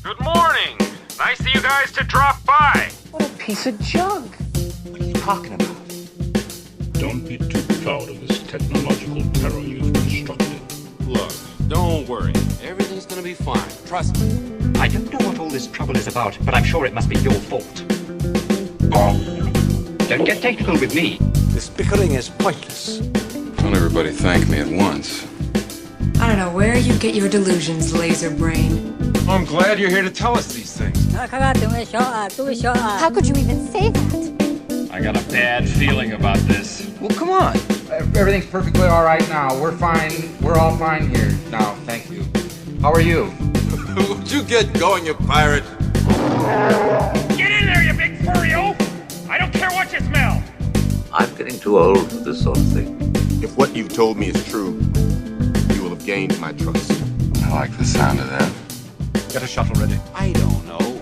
Good morning. Nice of you guys to drop by. What a piece of junk. What are you talking about? Don't be too proud of this technological terror you've constructed. Look, don't worry. Everything's gonna be fine. Trust me. I don't know what all this trouble is about, but I'm sure it must be your fault. Don't get technical with me. This bickering is pointless. Don't everybody thank me at once. I don't know where you get your delusions, laser brain. I'm glad you're here to tell us these things. How could you even say that? I got a bad feeling about this. Well, come on. Everything's perfectly all right now. We're fine. We're all fine here now. Thank you. How are you? Would you get going, you pirate? Get in there, you big furry oaf! I don't care what you smell! I'm getting too old for this sort of thing. If what you've told me is true, you will have gained my trust. I like the sound of that. Get a shuttle ready. I don't know.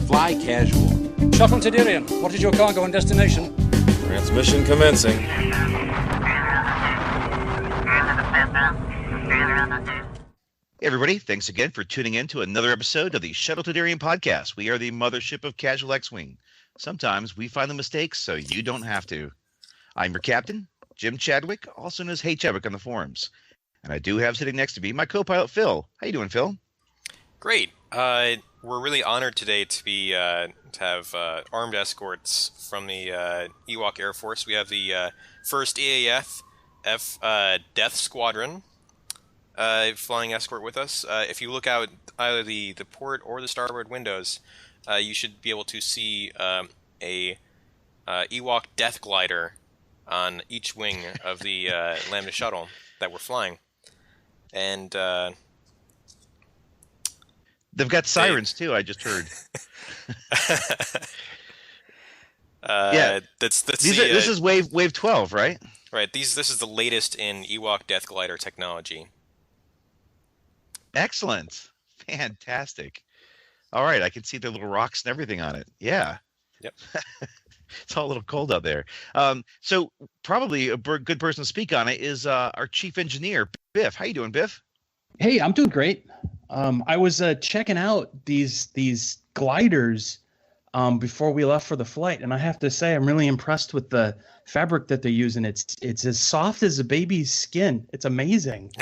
Fly casual. Shuttle Tydirium, what is your cargo and destination? Transmission commencing. Hey everybody, thanks again for tuning in to another episode of the Shuttle Tydirium Podcast. We are the mothership of Casual X-Wing. Sometimes we find the mistakes so you don't have to. I'm your captain, Jim Chadwick, also known as Hey Chadwick on the forums. And I do have sitting next to me my co-pilot Phil. How you doing, Phil? Great. We're really honored today to have armed escorts from the Ewok Air Force. We have the 1st EAF Death Squadron flying escort with us. If you look out either the port or the starboard windows, you should be able to see a Ewok Death Glider on each wing of the Lambda shuttle that we're flying. And they've got sirens too, I just heard. Yeah, this is wave 12, right? Right. This is the latest in Ewok Death Glider technology. Excellent. Fantastic. All right, I can see the little rocks and everything on it. Yeah. Yep. It's all a little cold out there. So probably a good person to speak on it is our chief engineer, Biff. How you doing, Biff? Hey, I'm doing great. I was checking out these gliders before we left for the flight, and I have to say I'm really impressed with the fabric that they're using. It's as soft as a baby's skin. It's amazing.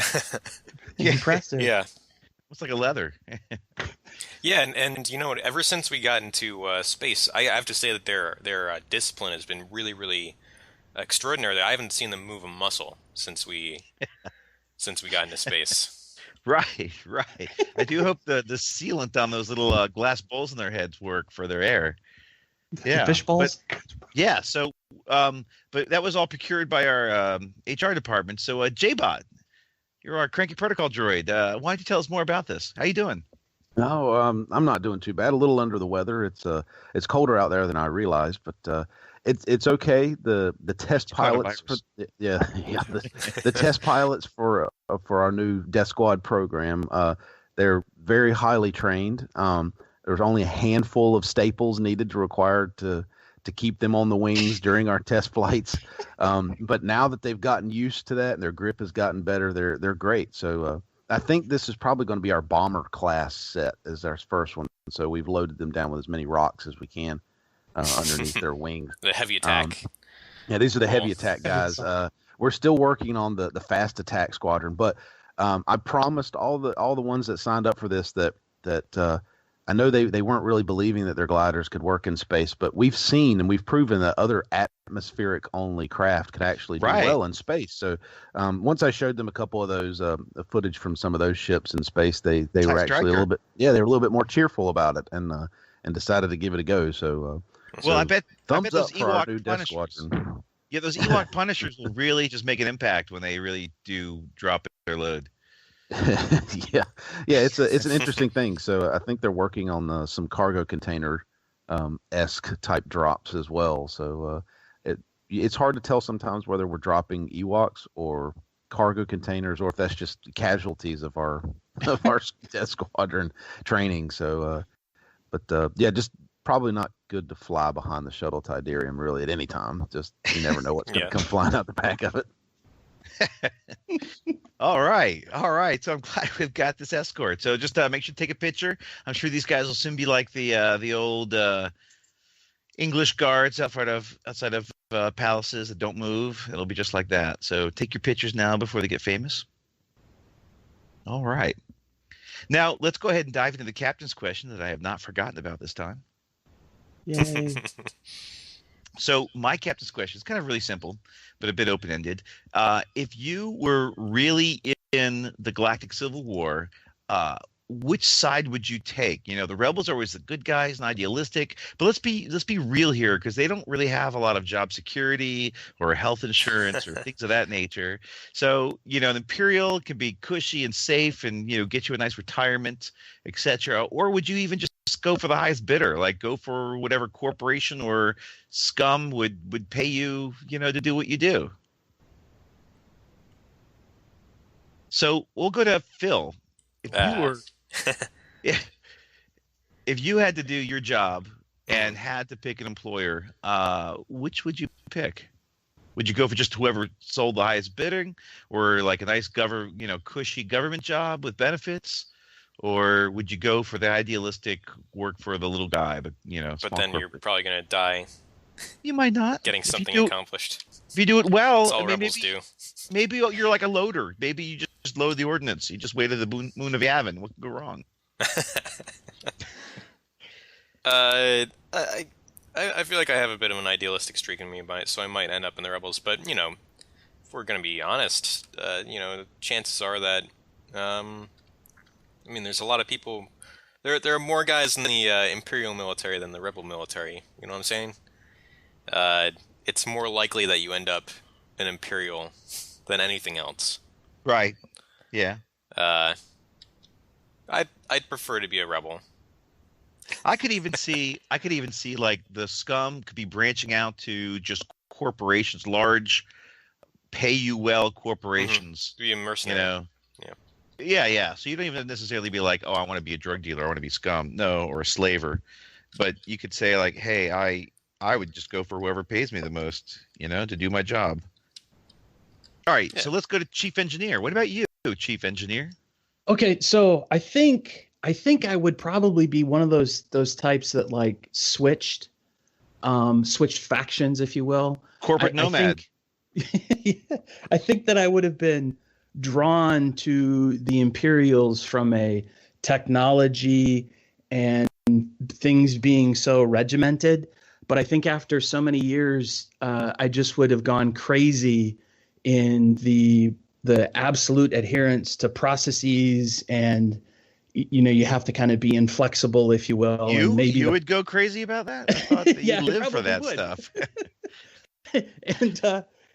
Impressive. Yeah. Looks like a leather. Yeah, and you know what? Ever since we got into space, I have to say that their discipline has been really, really extraordinary. I haven't seen them move a muscle since we got into space. Right. I do hope the sealant on those little glass bowls in their heads work for their air. Yeah, fish balls. Yeah. So, but that was all procured by our HR department. So, J-Bot, you're our cranky protocol droid. Why don't you tell us more about this? How you doing? No, I'm not doing too bad. A little under the weather. It's colder out there than I realized, but it's okay. The test pilots, the test pilots for our new Death Squad program, they're very highly trained. There's only a handful of staples needed to keep them on the wings during our test flights. But now that they've gotten used to that and their grip has gotten better, they're great. So I think this is probably going to be our bomber class set as our first one. So we've loaded them down with as many rocks as we can underneath their wings. The heavy attack. Yeah, these are the heavy attack guys. We're still working on the fast attack squadron, but I promised all the ones that signed up for this that I know they weren't really believing that their gliders could work in space, but we've seen and we've proven that other atmospheric only craft could actually do well in space. So once I showed them a couple of those footage from some of those ships in space, they were actually a little bit more cheerful about it and decided to give it a go. So I bet thumbs those up for our Ewok new Death Squadron. Yeah, those Ewok Punishers will really just make an impact when they really do drop their load. yeah, it's an interesting thing. So I think they're working on some cargo container esque type drops as well. So it's hard to tell sometimes whether we're dropping Ewoks or cargo containers, or if that's just casualties of our Death Squadron training. So, just probably not good to fly behind the Shuttle Tydirium really at any time. Just you never know what's going to come flying out the back of it. All right. So I'm glad we've got this escort. So just make sure to take a picture. I'm sure these guys will soon be like the old English guards outside of palaces that don't move. It'll be just like that. So take your pictures now before they get famous. All right. Now let's go ahead and dive into the captain's question that I have not forgotten about this time. Yay. So my captain's question is kind of really simple, but a bit open-ended. If you were really in the Galactic Civil War, which side would you take? You know, the rebels are always the good guys and idealistic, but let's be real here, because they don't really have a lot of job security or health insurance or things of that nature. So, you know, the Imperial can be cushy and safe and, you know, get you a nice retirement, etc. Or would you even just go for the highest bidder, like go for whatever corporation or scum would pay you, you know, to do what you do? So we'll go to Phil. If you had to do your job and had to pick an employer, which would you pick? Would you go for just whoever sold the highest bidding, or like a nice cushy government job with benefits? Or would you go for the idealistic work for the little guy, but But then you're probably going to die. You might not. Getting something accomplished. If you do it well, that's all rebels do. Maybe you're like a loader. Maybe you just load the ordnance. You just wait at the moon of Yavin. What could go wrong? I feel like I have a bit of an idealistic streak in me, so I might end up in the rebels. But if we're going to be honest, chances are that. There's a lot of people. There are more guys in the Imperial military than the Rebel military. You know what I'm saying? It's more likely that you end up an Imperial than anything else. Right. Yeah. I'd prefer to be a Rebel. I could even see like the scum could be branching out to just corporations, large, pay you well corporations. Mm-hmm. Be a mercenary. Yeah. So you don't even necessarily be like, oh, I want to be a drug dealer, I want to be scum, no, or a slaver. But you could say like, hey, I would just go for whoever pays me the most, to do my job. All right, So let's go to Chief Engineer. What about you, Chief Engineer? Okay, so I think I would probably be one of those types that like switched factions, if you will. Corporate nomad. I think that I would have been drawn to the Imperials from a technology and things being so regimented, but I think after so many years, I just would have gone crazy in the absolute adherence to processes, and you have to kind of be inflexible, if you will. You would go crazy about that? I thought that you lived for that stuff.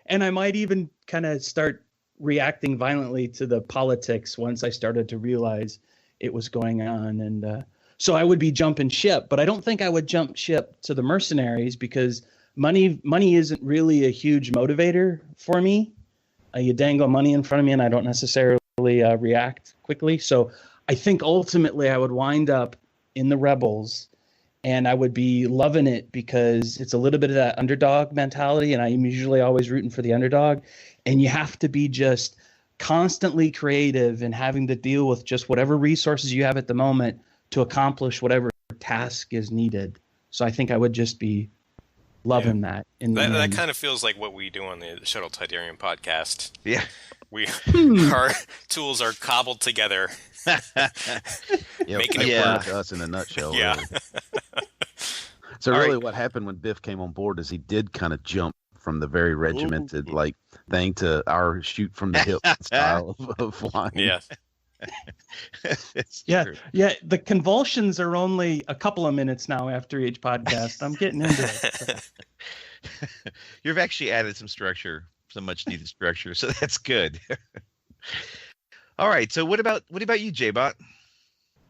And I might even kind of start reacting violently to the politics once I started to realize it was going on. And so I would be jumping ship, but I don't think I would jump ship to the mercenaries, because money isn't really a huge motivator for me. You dangle money in front of me and I don't necessarily react quickly. So I think ultimately I would wind up in the rebels, and I would be loving it because it's a little bit of that underdog mentality, and I'm usually always rooting for the underdog. And you have to be just constantly creative and having to deal with just whatever resources you have at the moment to accomplish whatever task is needed. So I think I would just be loving that. That kind of feels like what we do on the Shuttle Tydirium podcast. Yeah. Our tools are cobbled together. Making it work to us in a nutshell. Yeah. Really. So really what happened when Biff came on board is he did kind of jump from the very regimented thing to our shoot from the hip style of flying. Yeah. Yeah. The convulsions are only a couple of minutes now after each podcast. I'm getting into it. You've actually added some structure, some much needed structure, so that's good. All right. So what about you, J-Bot?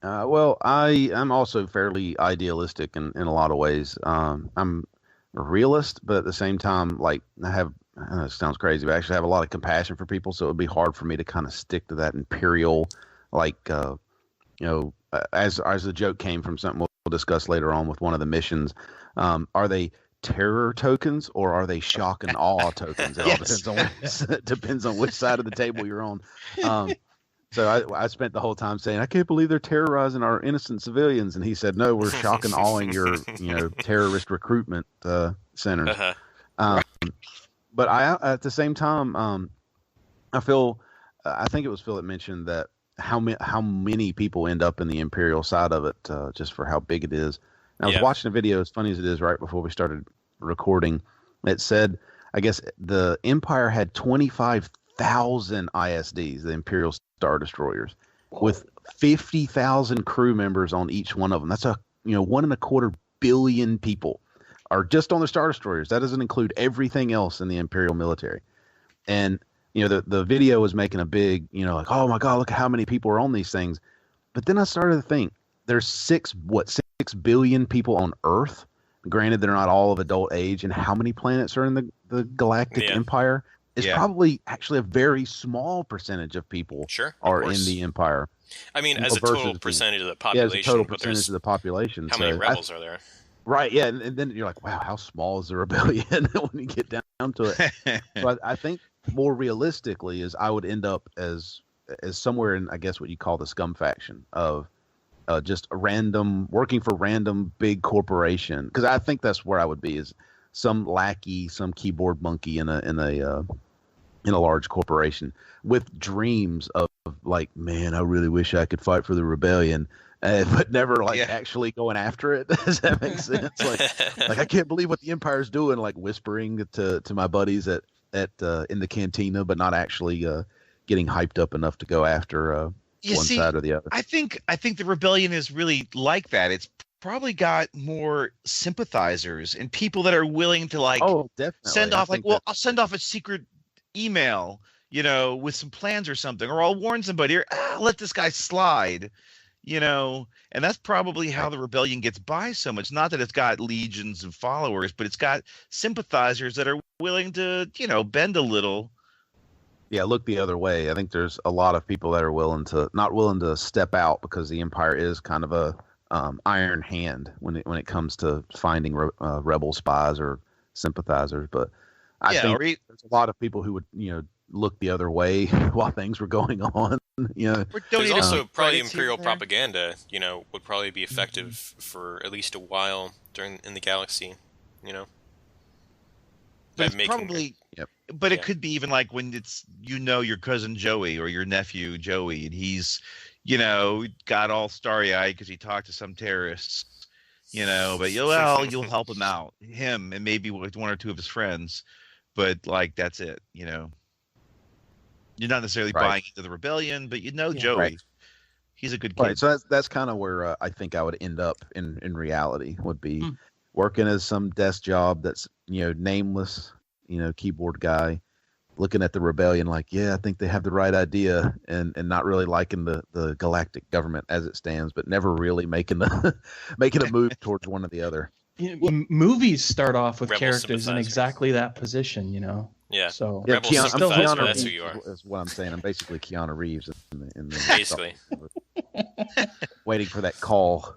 Well, I'm also fairly idealistic in a lot of ways. I'm a realist, but at the same time, like it sounds crazy, but I actually have a lot of compassion for people. So it would be hard for me to kind of stick to that Imperial, as the joke came from something we'll discuss later on with one of the missions. Are they terror tokens or are they shock and awe tokens? It all depends on which side of the table you're on. So I spent the whole time saying, I can't believe they're terrorizing our innocent civilians. And he said, no, we're shock and awing your, terrorist recruitment centers. Uh-huh. But at the same time, I think it was Phil that mentioned that how many people end up in the Imperial side of it, just for how big it is. And I was watching a video, as funny as it is, right before we started recording. It said, I guess the Empire had 25,000 ISDs, the Imperial Star Destroyers, with 50,000 crew members on each one of them. That's 1.25 billion people are just on the Star Destroyers. That doesn't include everything else in the Imperial military. And the video was making a big, like, oh my God, look at how many people are on these things. But then I started to think, there's 6 billion people on Earth. Granted, they're not all of adult age, and how many planets are in the Galactic Empire? It's probably actually a very small percentage of people are in the Empire. I mean, as a total percentage of the population. Yeah, as a total percentage of the population. How many rebels are there? Right, yeah, and then you're like, wow, how small is the rebellion when you get down to it? But I think more realistically is I would end up as somewhere in, I guess, what you call the scum faction of just a working for random big corporation, because I think that's where I would be, is some lackey, some keyboard monkey in a large corporation with dreams of like, man, I really wish I could fight for the rebellion, but never actually going after it. Does that make sense? Like I can't believe what the Empire's doing, like whispering to my buddies at in the cantina, but not actually getting hyped up enough to go after side or the other. I think the rebellion is really like that. It's probably got more sympathizers and people that are willing to send off I'll send off a secret email, with some plans or something, or I'll warn somebody, or let this guy slide, and that's probably how the rebellion gets by so much. Not that it's got legions of followers, but it's got sympathizers that are willing to, bend a little. Yeah, look the other way. I think there's a lot of people that are not willing to step out, because the Empire is kind of a iron hand when it comes to finding rebel spies or sympathizers. But I think there's a lot of people who would look the other way while things were going on. There's also probably Imperial propaganda. Would probably be effective for at least a while in the galaxy. But it's probably. Yep. But it could be even like when it's your cousin Joey or your nephew Joey, and he's got all starry-eyed because he talked to some terrorists, but you'll help him out, him and maybe with one or two of his friends, but like that's it, You're not necessarily buying into the rebellion, but Joey, he's a good kid. Right. So that's kind of where I think I would end up in reality, would be working as some desk job that's nameless. Keyboard guy, looking at the rebellion like, I think they have the right idea, and not really liking the galactic government as it stands, but never really making a move towards one or the other. Movies start off with characters in exactly that position, Yeah. So I'm Keanu that's Reeves, who you are. is what I'm saying. I'm basically Keanu Reeves in the basically waiting for that call.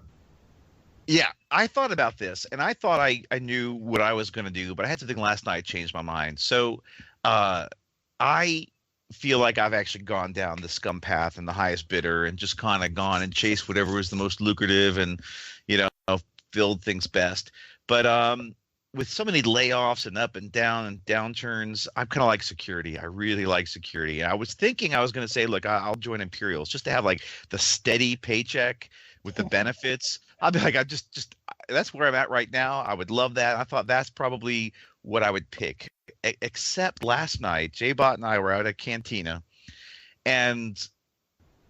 Yeah, I thought about this, and I thought I knew what I was going to do, but I had something last night change my mind. So I feel like I've actually gone down the scum path and the highest bidder and just kind of gone and chased whatever was the most lucrative and, filled things best. But with so many layoffs and up and down and downturns, I'm kind of like security. I really like security. And I was thinking I was going to say, look, I'll join Imperials just to have like the steady paycheck with the benefits. I'll be like, that's where I'm at right now. I would love that. I thought that's probably what I would pick. Except last night, J-Bot and I were out at Cantina, and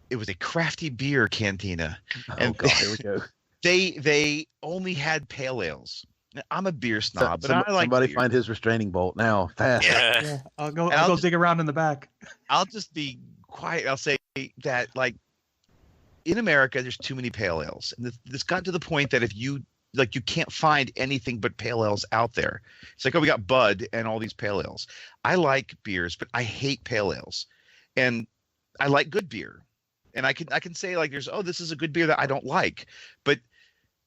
it was a crafty beer cantina. And God, here we go. They only had pale ales. Now, I'm a beer snob, but I like somebody beer. Find his restraining bolt now, fast. Yeah. I'll go dig around in the back. I'll just be quiet. I'll say that, like, in America, there's too many pale ales, and this got to the point that if you can't find anything but pale ales out there. It's like, we got Bud and all these pale ales. I like beers, but I hate pale ales, and I like good beer. And I can say, like, this is a good beer that I don't like, but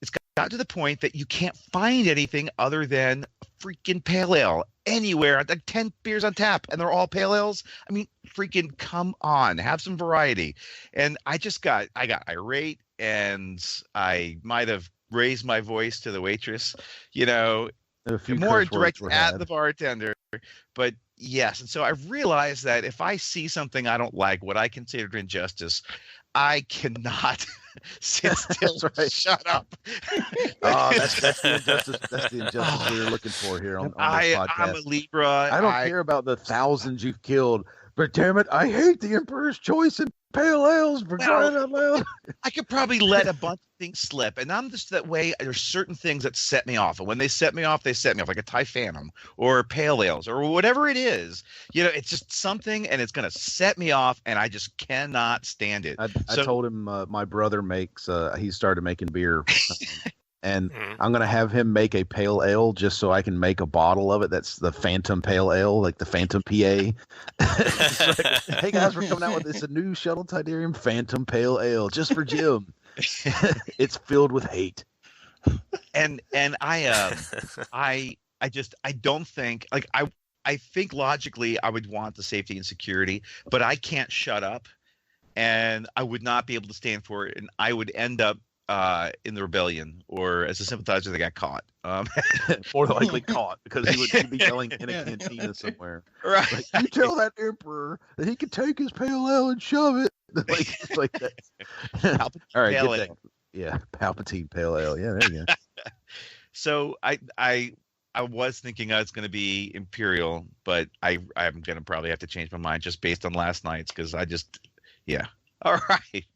it's got to the point that you can't find anything other than a freaking pale ale anywhere. Like 10 beers on tap, and they're all pale ales. I mean, freaking come on, have some variety. And I got irate, and I might have raised my voice to the waitress, more direct at the bartender. But yes, and so I realized that if I see something I don't like, what I consider injustice, I cannot sit still. Right. Shut up. That's the injustice. That's the injustice we were looking for here on this podcast. I'm a Libra. I don't care about the thousands you've killed, but damn it, I hate the Emperor's Choice and pale ales for crying out loud. I could probably let a bunch of things slip, and I'm just that way. There's certain things that set me off, and when they set me off, like a Thai Phantom or pale ales or whatever it is. It's just something, and it's going to set me off, and I just cannot stand it. I told him my brother makes. He started making beer. And I'm going to have him make a pale ale just so I can make a bottle of it. That's the Phantom Pale Ale, like the Phantom PA. Like, hey, guys, we're coming out with this a new Shuttle Tydirium Phantom Pale Ale just for Jim. It's filled with hate. And I don't think, like, I think logically I would want the safety and security, but I can't shut up, and I would not be able to stand for it, and I would end up in the rebellion, or as a sympathizer that got caught, more likely caught, because he would be yelling in a cantina somewhere. Right? Like, you tell that emperor that he can take his pale ale and shove it. like that. All right, get that. Yeah, Palpatine pale ale. Yeah, there you go. So I was thinking I was going to be Imperial, but I'm going to probably have to change my mind just based on last night's, because all right.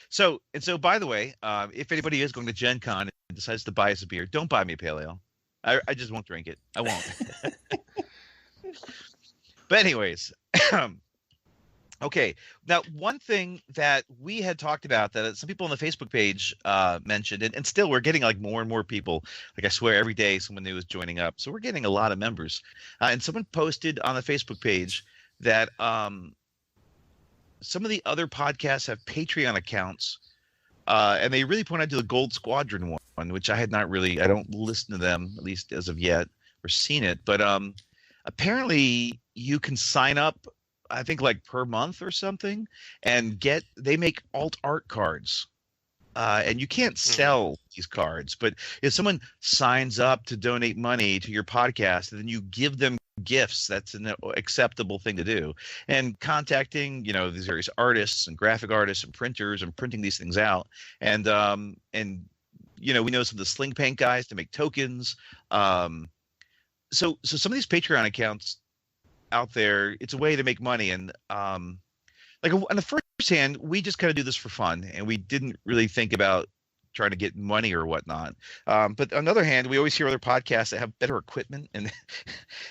So, by the way, if anybody is going to Gen Con and decides to buy us a beer, don't buy me a pale ale. I just won't drink it. I won't. But anyways, okay. Now, one thing that we had talked about that some people on the Facebook page mentioned, and still we're getting like more and more people. Like I swear every day someone new is joining up. So we're getting a lot of members. And someone posted on the Facebook page that some of the other podcasts have Patreon accounts, and they really pointed to the Gold Squadron one, which I don't listen to them, at least as of yet, or seen it. But apparently you can sign up, I think like per month or something, and they make alt art cards. And you can't sell these cards, but if someone signs up to donate money to your podcast, then you give them gifts. That's an acceptable thing to do. And contacting, these various artists and graphic artists and printers and printing these things out. And we know some of the sling paint guys to make tokens. So some of these Patreon accounts out there, it's a way to make money. And like on the first hand, we just kind of do this for fun, and we didn't really think about trying to get money or whatnot. But on the other hand, we always hear other podcasts that have better equipment and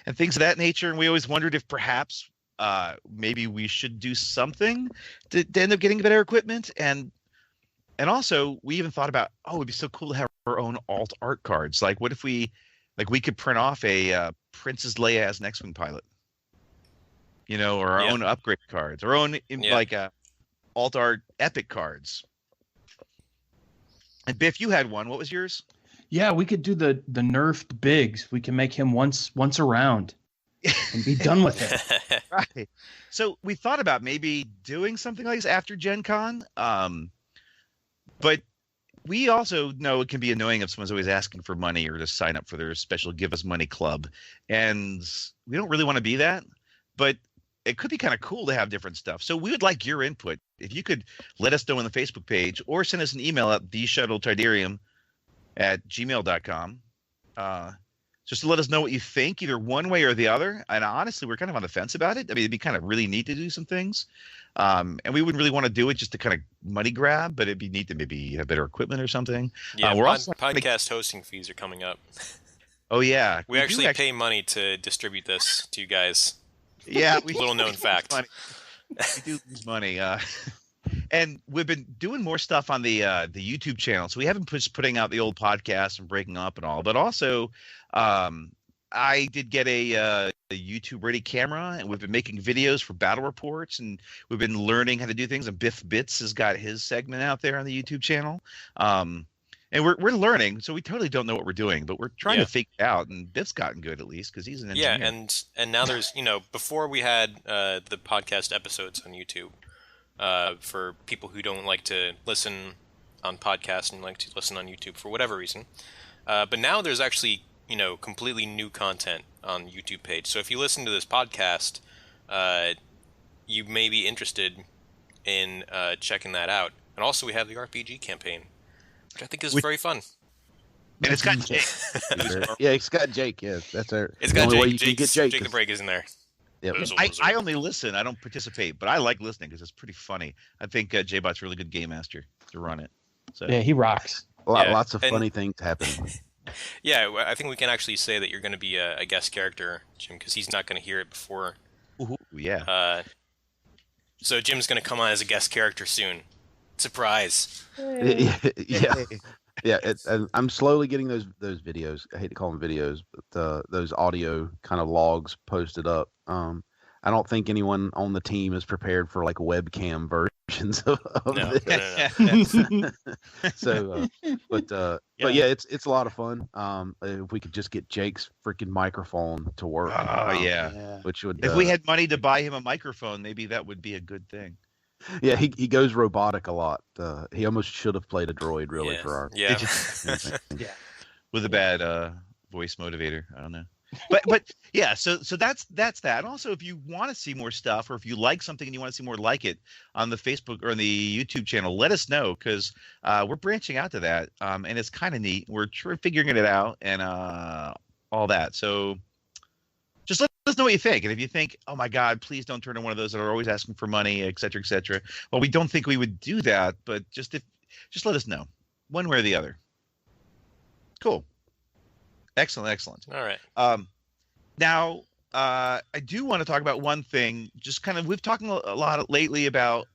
and things of that nature. And we always wondered if perhaps maybe we should do something to end up getting better equipment. And also we even thought about, it'd be so cool to have our own alt art cards. Like what if we could print off a Princess Leia as an X-Wing pilot, or our own upgrade cards, our own alt art epic cards. And Biff, you had one. What was yours? Yeah, we could do the nerfed Biggs. We can make him once around and be done with it. Right. So we thought about maybe doing something like this after Gen Con. But we also know it can be annoying if someone's always asking for money or to sign up for their special Give Us Money Club. And we don't really want to be that. But it could be kind of cool to have different stuff. So we would like your input. If you could let us know on the Facebook page or send us an email at theshuttletydirium@gmail.com. Just to let us know what you think, either one way or the other. And honestly, we're kind of on the fence about it. I mean, it'd be kind of really neat to do some things. And we wouldn't really want to do it just to kind of money grab, but it'd be neat to maybe have better equipment or something. Yeah, podcast hosting fees are coming up. Oh, yeah. We actually pay money to distribute this to you guys. Yeah. Little known fact. We do lose money. And we've been doing more stuff on the YouTube channel. So we haven't just putting out the old podcasts and breaking up and all, but also I did get a YouTube ready camera, and we've been making videos for battle reports, and we've been learning how to do things. And Biff Bits has got his segment out there on the YouTube channel. And we're learning, so we totally don't know what we're doing, but we're trying to figure it out. And Biff's gotten good at least because he's an engineer. Yeah, and now there's before we had the podcast episodes on YouTube for people who don't like to listen on podcasts and like to listen on YouTube for whatever reason. But now there's actually completely new content on YouTube page. So if you listen to this podcast, you may be interested in checking that out. And also we have the RPG campaign, which I think is very fun. And it's got Jake. Yeah, it's got Jake. Yeah, that's our. It's got Jake. Jake the Break is in there. Yep. I only listen. I don't participate, but I like listening because it's pretty funny. I think J-Bot's a really good game master to run it. So. Yeah, he rocks. Lots of funny things happen. Yeah, I think we can actually say that you're going to be a guest character, Jim, because he's not going to hear it before. Ooh, yeah. So Jim's going to come on as a guest character soon. Surprise. Yeah. I'm slowly getting those videos. I hate to call them videos, but those audio kind of logs posted up. I don't think anyone on the team is prepared for like webcam versions of this. No. So, but yeah, it's a lot of fun. If we could just get Jake's freaking microphone to work. Oh yeah. Which would if we had money to buy him a microphone, maybe that would be a good thing. Yeah, he goes robotic a lot. He almost should have played a droid really for our with a bad voice motivator. I don't know. But yeah, so that's that. And also, if you want to see more stuff, or if you like something and you want to see more like it on the Facebook or on the YouTube channel, let us know because we're branching out to that, and it's kind of neat. We're figuring it out and all that. So just let us know what you think. And if you think, oh my God, please don't turn in one of those that are always asking for money, et cetera, et cetera. Well, we don't think we would do that, but just let us know one way or the other. Cool. Excellent. All right. Now, I do want to talk about one thing. Just kind of, we've talked a lot lately about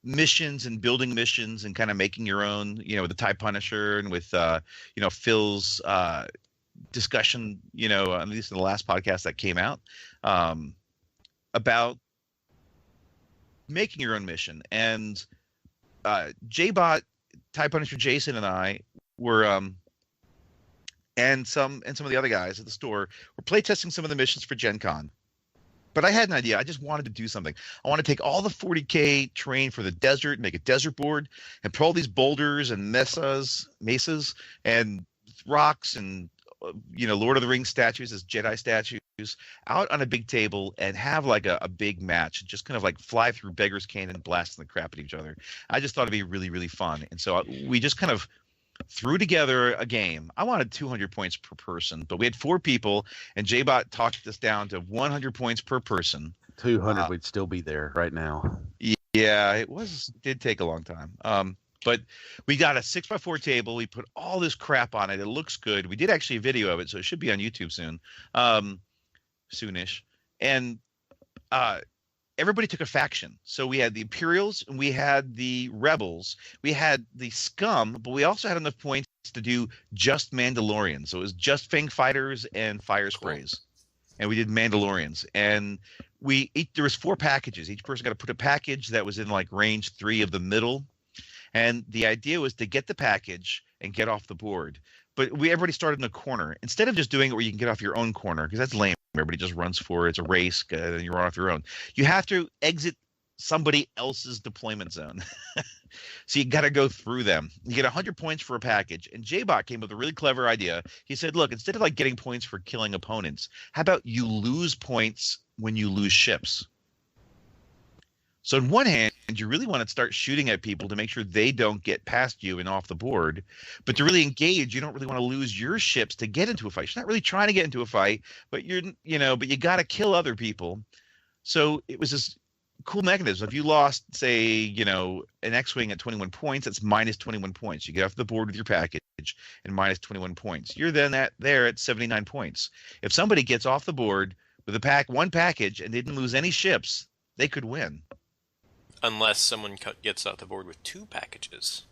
missions and building missions and kind of making your own, with the TIE Punisher and with, Phil's discussion, at least in the last podcast that came out, about making your own mission. And J-Bot, TIE Punisher Jason, and I were and some of the other guys at the store were playtesting some of the missions for Gencon. But I had an idea. I just wanted to do something. I want to take all the 40K terrain for the desert, make a desert board, and put all these boulders and mesas and rocks and Lord of the Rings statues as Jedi statues out on a big table and have like a big match, just kind of like fly through Beggar's Canyon, blasting the crap at each other. I just thought it'd be really, really fun. And so we just kind of threw together a game. I wanted 200 points per person, but we had 4 people, and J-Bot talked us down to 100 points per person. 200, we'd still be there right now. Yeah, it did take a long time. But we got a 6x4 table. We put all this crap on it. It looks good. We did actually a video of it, so it should be on YouTube soon, soonish. And everybody took a faction. So we had the Imperials and we had the Rebels. We had the Scum, but we also had enough points to do just Mandalorians. So it was just Fang Fighters and Fire Sprays. And we did Mandalorians. And there was 4 packages. Each person got to put a package that was in like range 3 of the middle. And the idea was to get the package and get off the board. But everybody started in a corner. Instead of just doing it where you can get off your own corner, because that's lame. Everybody just runs for it. It's a race, and you run off your own. You have to exit somebody else's deployment zone. So you got to go through them. You get 100 points for a package. And J-Bot came up with a really clever idea. He said, look, instead of like getting points for killing opponents, how about you lose points when you lose ships? So on one hand, you really want to start shooting at people to make sure they don't get past you and off the board. But to really engage, you don't really want to lose your ships to get into a fight. You're not really trying to get into a fight, but but you got to kill other people. So it was this cool mechanism. If you lost, say, an X-Wing at 21 points, that's minus 21 points. You get off the board with your package and minus 21 points. You're then there at 79 points. If somebody gets off the board with one package and didn't lose any ships, they could win. Unless someone gets off the board with 2 packages.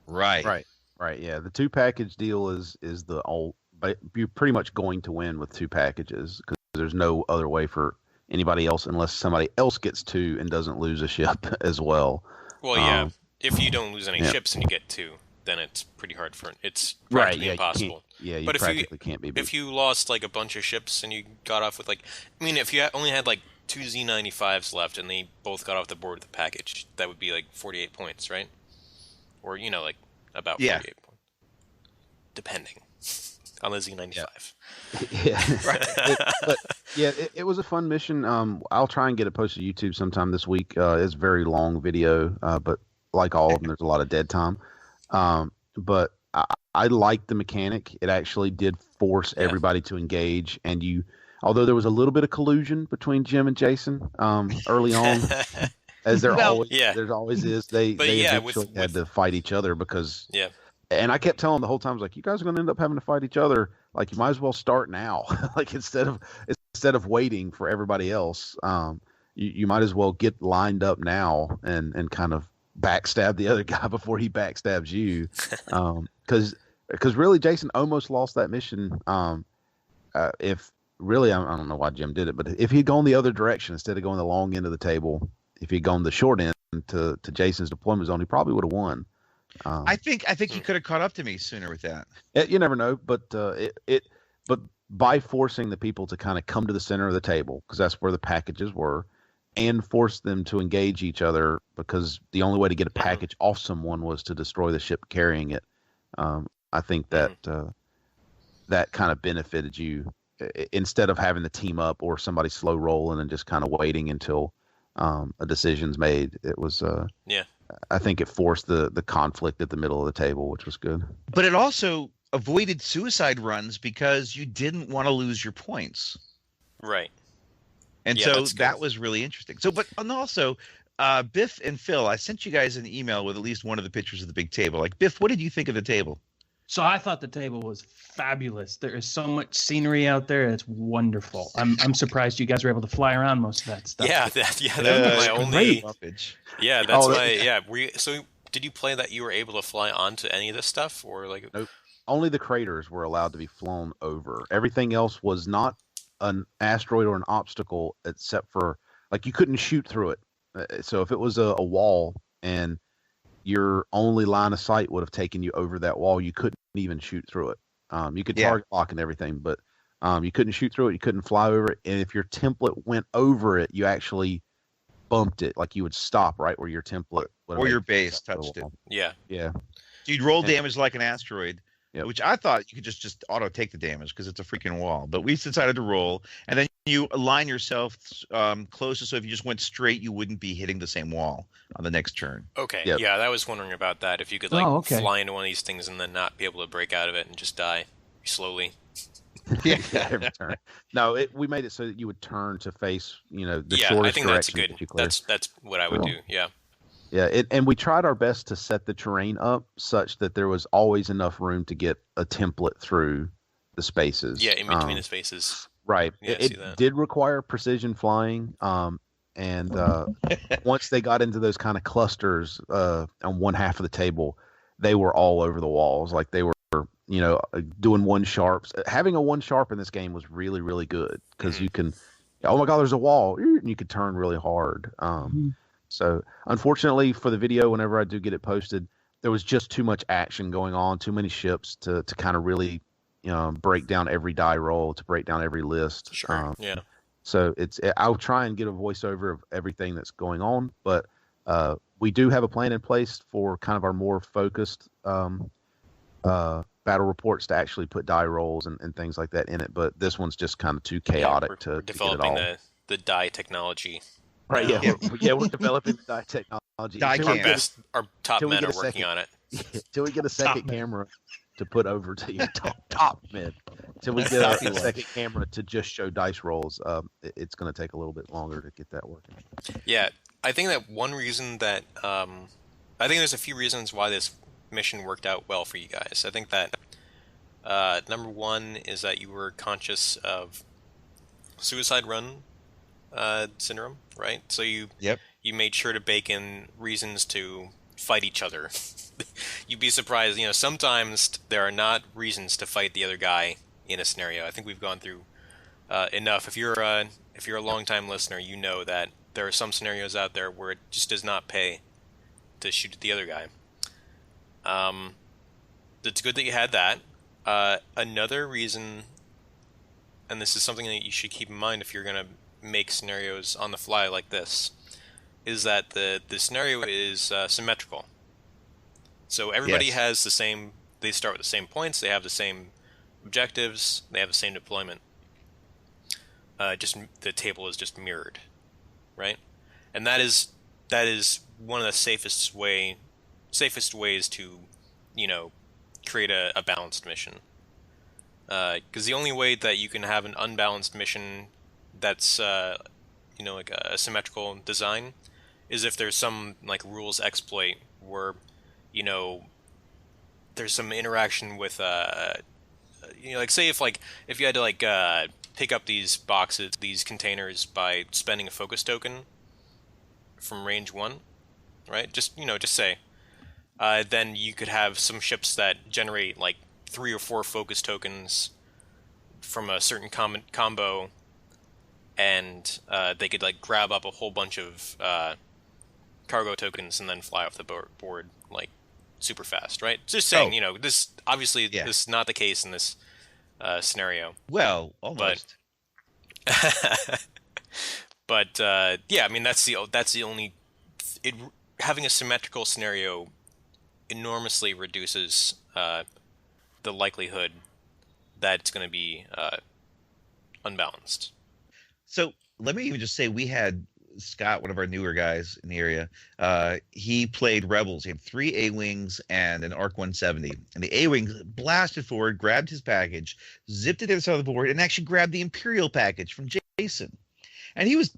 Right. Yeah, the 2 package deal is the old. But you're pretty much going to win with 2 packages because there's no other way for anybody else unless somebody else gets 2 and doesn't lose a ship as well. Well, yeah. If you don't lose any ships and you get 2. then it's pretty hard it's practically impossible. You but practically can't be beat. If you lost like a bunch of ships and you got off with if you only had like 2 Z95s left and they both got off the board with the package, that would be like 48 points, right? Or like about 48 points, depending on the Z95. It was a fun mission. I'll try and get it posted to YouTube sometime this week. It's a very long video, but like all of them, there's a lot of dead time. But I liked the mechanic. It actually did force everybody to engage, and although there was a little bit of collusion between Jim and Jason early on, as there always is, they eventually had to fight each other because. Yeah. And I kept telling them the whole time, I was like, you guys are going to end up having to fight each other. Like, you might as well start now. Like, instead of waiting for everybody else, you might as well get lined up now and kind of backstab the other guy before he backstabs you. Because really, Jason almost lost that mission. If really, I don't know why Jim did it, but if he'd gone the other direction instead of going the long end of the table, if he'd gone the short end to Jason's deployment zone, he probably would have won. I think you could have caught up to me sooner with that. You never know, but but by forcing the people to kind of come to the center of the table, because that's where the packages were, and force them to engage each other, because the only way to get a package off someone was to destroy the ship carrying it. I think that that kind of benefited you instead of having to team up or somebody slow rolling and just kind of waiting until a decision's made. It was I think it forced the conflict at the middle of the table, which was good. But it also avoided suicide runs because you didn't want to lose your points. Right. And so that was really interesting. So, and also, Biff and Phil, I sent you guys an email with at least one of the pictures of the big table. Like, Biff, what did you think of the table? So I thought the table was fabulous. There is so much scenery out there. It's wonderful. I'm surprised you guys were able to fly around most of that stuff. Yeah, that was my only. Yeah, that's So did you play that you were able to fly onto any of this stuff, or like? Nope. Only the craters were allowed to be flown over. Everything else was not an asteroid or an obstacle, except for you couldn't shoot through it. So if it was a wall and your only line of sight would have taken you over that wall, you couldn't even shoot through it. You could target lock and everything, but you couldn't shoot through it. You couldn't fly over it. And if your template went over it, you actually bumped it. Like, you would stop right where your template or your base touched it. Yeah. Yeah. You'd roll damage like an asteroid. Which I thought you could just auto take the damage because it's a freaking wall. But we decided to roll, and then you align yourself closer, so if you just went straight, you wouldn't be hitting the same wall on the next turn. Okay, yeah, I was wondering about that. If you could fly into one of these things and then not be able to break out of it and just die slowly. Every turn. No, we made it so that you would turn to face, the shortest I think direction. that's that's what I would do. Yeah. Yeah, and we tried our best to set the terrain up such that there was always enough room to get a template through the spaces. Yeah, in between the spaces. Right. Yeah, it did require precision flying, and once they got into those kind of clusters on one half of the table, they were all over the walls. Like, they were, doing one sharps. Having a one sharp in this game was really, really good because you can, oh my God, there's a wall, and you could turn really hard. So unfortunately for the video, whenever I do get it posted, there was just too much action going on, too many ships to kind of really, break down every die roll, to break down every list. Sure. So I'll try and get a voiceover of everything that's going on, but we do have a plan in place for kind of our more focused battle reports to actually put die rolls and things like that in it. But this one's just kind of too chaotic to developing get it all. the die technology. Right, we're developing die technology. Our top men are working on it. Till we get a second camera to put over to you, top men. Till we get a second camera to just show dice rolls, it's going to take a little bit longer to get that working. Yeah, I think that one reason that I think there's a few reasons why this mission worked out well for you guys. I think that number one is that you were conscious of suicide run syndrome, right? So you made sure to bake in reasons to fight each other. You'd be surprised, sometimes there are not reasons to fight the other guy in a scenario. I think we've gone through enough. If you're a long-time listener, you know that there are some scenarios out there where it just does not pay to shoot at the other guy. it's good that you had that. Another reason, and this is something that you should keep in mind if you're going to make scenarios on the fly like this, is that the scenario is symmetrical. So everybody has the same, they start with the same points, they have the same objectives, they have the same deployment. Just the table is just mirrored, right? And that is one of the safest ways to, create a balanced mission. Because the only way that you can have an unbalanced mission that's like a symmetrical design is if there's some like rules exploit where there's some interaction with like say if you had to pick up these boxes, these containers by spending a focus token from range 1, right? Just say then you could have some ships that generate like 3 or 4 focus tokens from a certain combo, and they could like grab up a whole bunch of cargo tokens and then fly off the board like super fast, right? Just saying, this obviously this is not the case in this scenario. Well, almost. But I mean that's the only having a symmetrical scenario enormously reduces the likelihood that it's going to be unbalanced. So let me even just say we had Scott, one of our newer guys in the area. He played Rebels. He had 3 A-Wings and an ARC 170. And the A-Wings blasted forward, grabbed his package, zipped it to the side of the board, and actually grabbed the Imperial package from Jason. And he was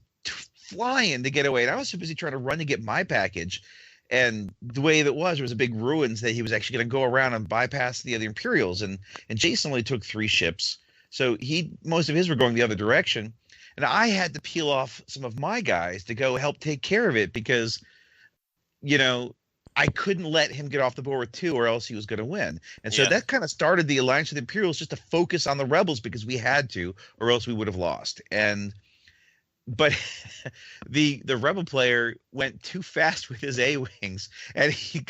flying to get away. And I was so busy trying to run to get my package. And the way that was, there was a big ruins that he was actually going to go around and bypass the other Imperials. And Jason only took 3 ships. So most of his were going the other direction. And I had to peel off some of my guys to go help take care of it because, I couldn't let him get off the board with 2 or else he was going to win. And so that kind of started the alliance with the Imperials just to focus on the rebels because we had to or else we would have lost. But the rebel player went too fast with his A-Wings and he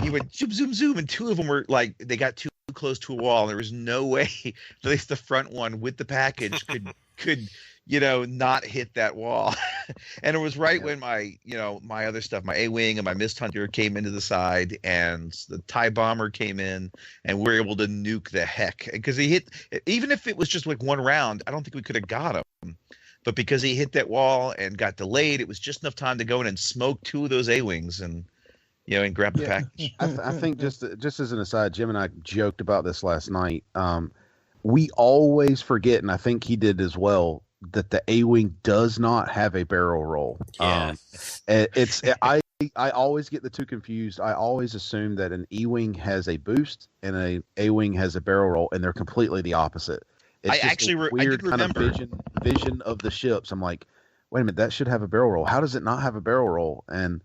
went zoom, zoom, zoom. And 2 of them were like, they got too close to a wall. And there was no way, at least the front one with the package could not hit that wall. And it was when my other stuff, my A-Wing and my Mist Hunter came into the side and the TIE Bomber came in and we were able to nuke the heck. Because he hit, even if it was just like 1 round, I don't think we could have got him. But because he hit that wall and got delayed, it was just enough time to go in and smoke 2 of those A-Wings and grab the package. I think just as an aside, Jim and I joked about this last night. We always forget, and I think he did as well, that the A-Wing does not have a barrel roll. Yeah. I always get the 2 confused. I always assume that an E-Wing has a boost and an A-Wing has a barrel roll, and they're completely the opposite. It's weird kind of vision of the ships. I'm like, wait a minute, that should have a barrel roll. How does it not have a barrel roll? And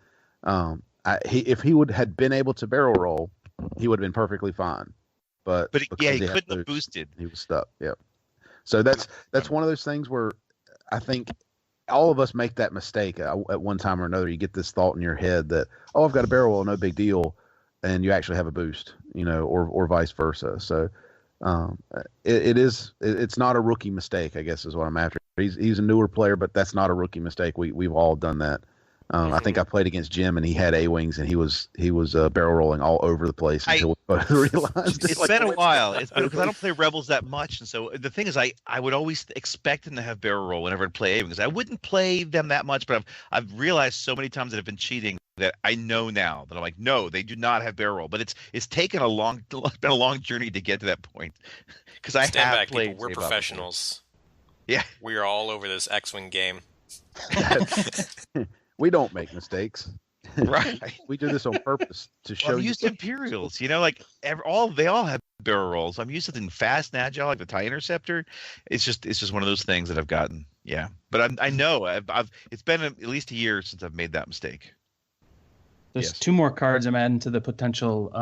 if he had been able to barrel roll, he would have been perfectly fine. But he couldn't have boosted. He was stuck. Yep. So that's one of those things where I think all of us make that mistake at one time or another. You get this thought in your head that, oh, I've got a barrel roll, no big deal, and you actually have a boost, or vice versa. So it's not a rookie mistake, I guess is what I'm after. He's a newer player, but that's not a rookie mistake. We've all done that. I think I played against Jim and he had A-Wings and he was barrel rolling all over the place until we realized it's been a while. It's been because I don't play Rebels that much, and so the thing is, I would always expect them to have barrel roll whenever I play A-Wings. I wouldn't play them that much, but I've realized so many times that I've been cheating that I know now that I'm like, no, they do not have barrel roll. But it's taken been a long journey to get to that point because I Stand have back, played. People. We're professionals. Yeah, we are all over this X-Wing game. We don't make mistakes. Right. We do this on purpose to show I'm used to Imperials, they all have barrel rolls. I'm used to something fast and agile like the TIE Interceptor. It's just one of those things that I've gotten. Yeah. But I know it's been at least a year since I've made that mistake. There's 2 more cards I'm adding to the potential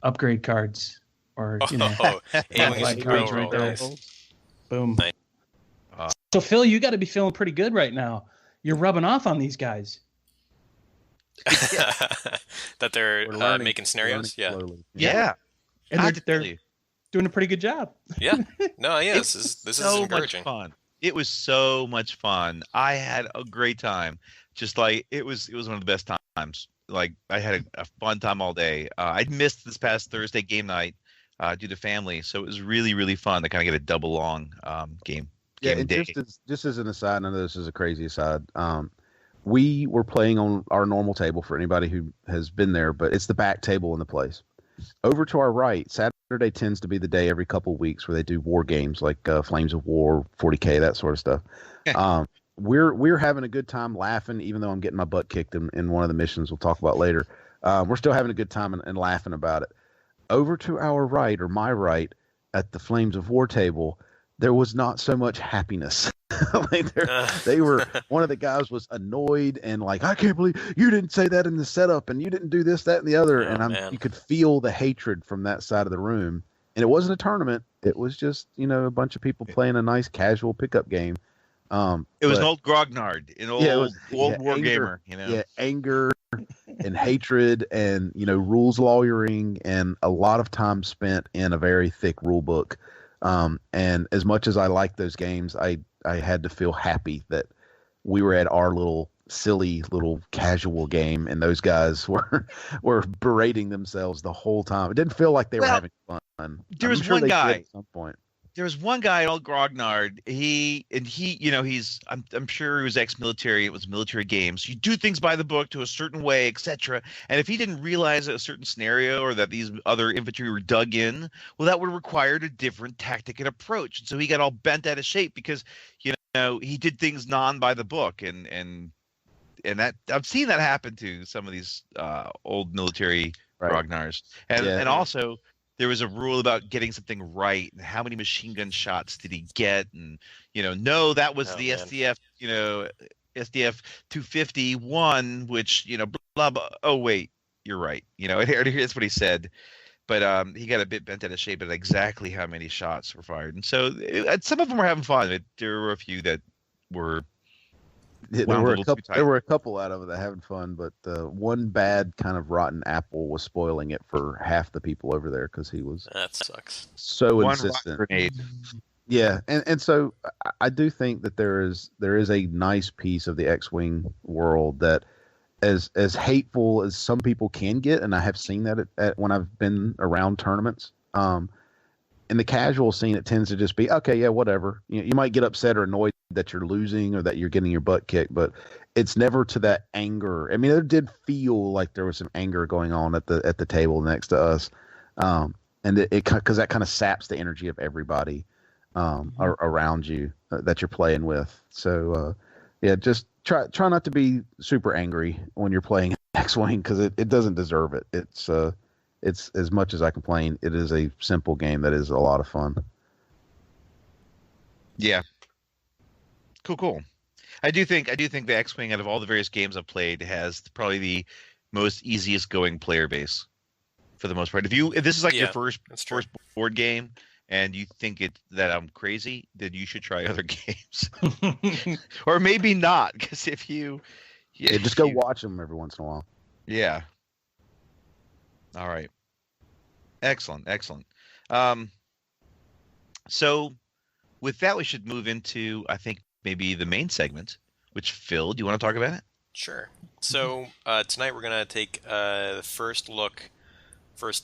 upgrade cards or A-Wing cards right there. Boom. So Phil, you got to be feeling pretty good right now. You're rubbing off on these guys. That they're making scenarios. Yeah. Yeah. and they're doing a pretty good job. Yeah. No, yeah, this is encouraging. Much fun. It was so much fun. I had a great time. Just like it was one of the best times. Like I had a fun time all day. I missed this past Thursday game night due to family, so it was really, really fun to kind of get a double long game. Yeah, and just as an aside, I know this is a crazy aside. We were playing on our normal table for anybody who has been there, but it's the back table in the place. Over to our right, Saturday tends to be the day every couple of weeks where they do war games like Flames of War, 40K, that sort of stuff. We're having a good time laughing, even though I'm getting my butt kicked in one of the missions we'll talk about later. We're still having a good time and laughing about it. Over to our right, or my right, at the Flames of War table, there was not so much happiness. Like they were, one of the guys was annoyed and like, I can't believe you didn't say that in the setup and you didn't do this, that, and the other. You could feel the hatred from that side of the room. And it wasn't a tournament. It was just, a bunch of people playing a nice casual pickup game. It was an old grognard, an old war gamer, Yeah, anger and hatred and, rules lawyering and a lot of time spent in a very thick rule book. And as much as I like those games, I had to feel happy that we were at our little silly little casual game and those guys were berating themselves the whole time. It didn't feel like they were having fun. There was one guy at some point. There was one guy, old grognard. I'm sure he was ex-military. It was military games. You do things by the book to a certain way, etc. And if he didn't realize a certain scenario or that these other infantry were dug in, well, that would have required a different tactic and approach. And so he got all bent out of shape because, he did things by the book, and that I've seen that happen to some of these old military grognards, and also. There was a rule about getting something right and how many machine gun shots did he get, and that was SDF, SDF 251, which blah blah. Oh wait, you're right. Here's what he said, but he got a bit bent out of shape at exactly how many shots were fired, and so some of them were having fun. But there were a few that were. There were a couple out of it that having fun, but one bad kind of rotten apple was spoiling it for half the people over there because he was that sucks so insistent. Yeah, and so I do think that there is a nice piece of the X-Wing world that as hateful as some people can get, and I have seen that at when I've been around tournaments. In the casual scene, it tends to just be, okay, yeah, whatever. You might get upset or annoyed that you're losing or that you're getting your butt kicked, but it's never to that anger. I mean, it did feel like there was some anger going on at the table next to us, and it because that kind of saps the energy of everybody around you that you're playing with. So, just try not to be super angry when you're playing X-Wing because it doesn't deserve it. It's as much as I complain, it is a simple game that is a lot of fun. Yeah. Cool. I do think the X-Wing, out of all the various games I've played, has probably the most easiest going player base for the most part. If this is like your first board game and you think that I'm crazy, then you should try other games. Or maybe not, because if you just go watch them every once in a while. Yeah. All right. Excellent. So with that, we should move into, I think, maybe the main segment, which, Phil, do you want to talk about it? Sure. So tonight we're going to take the first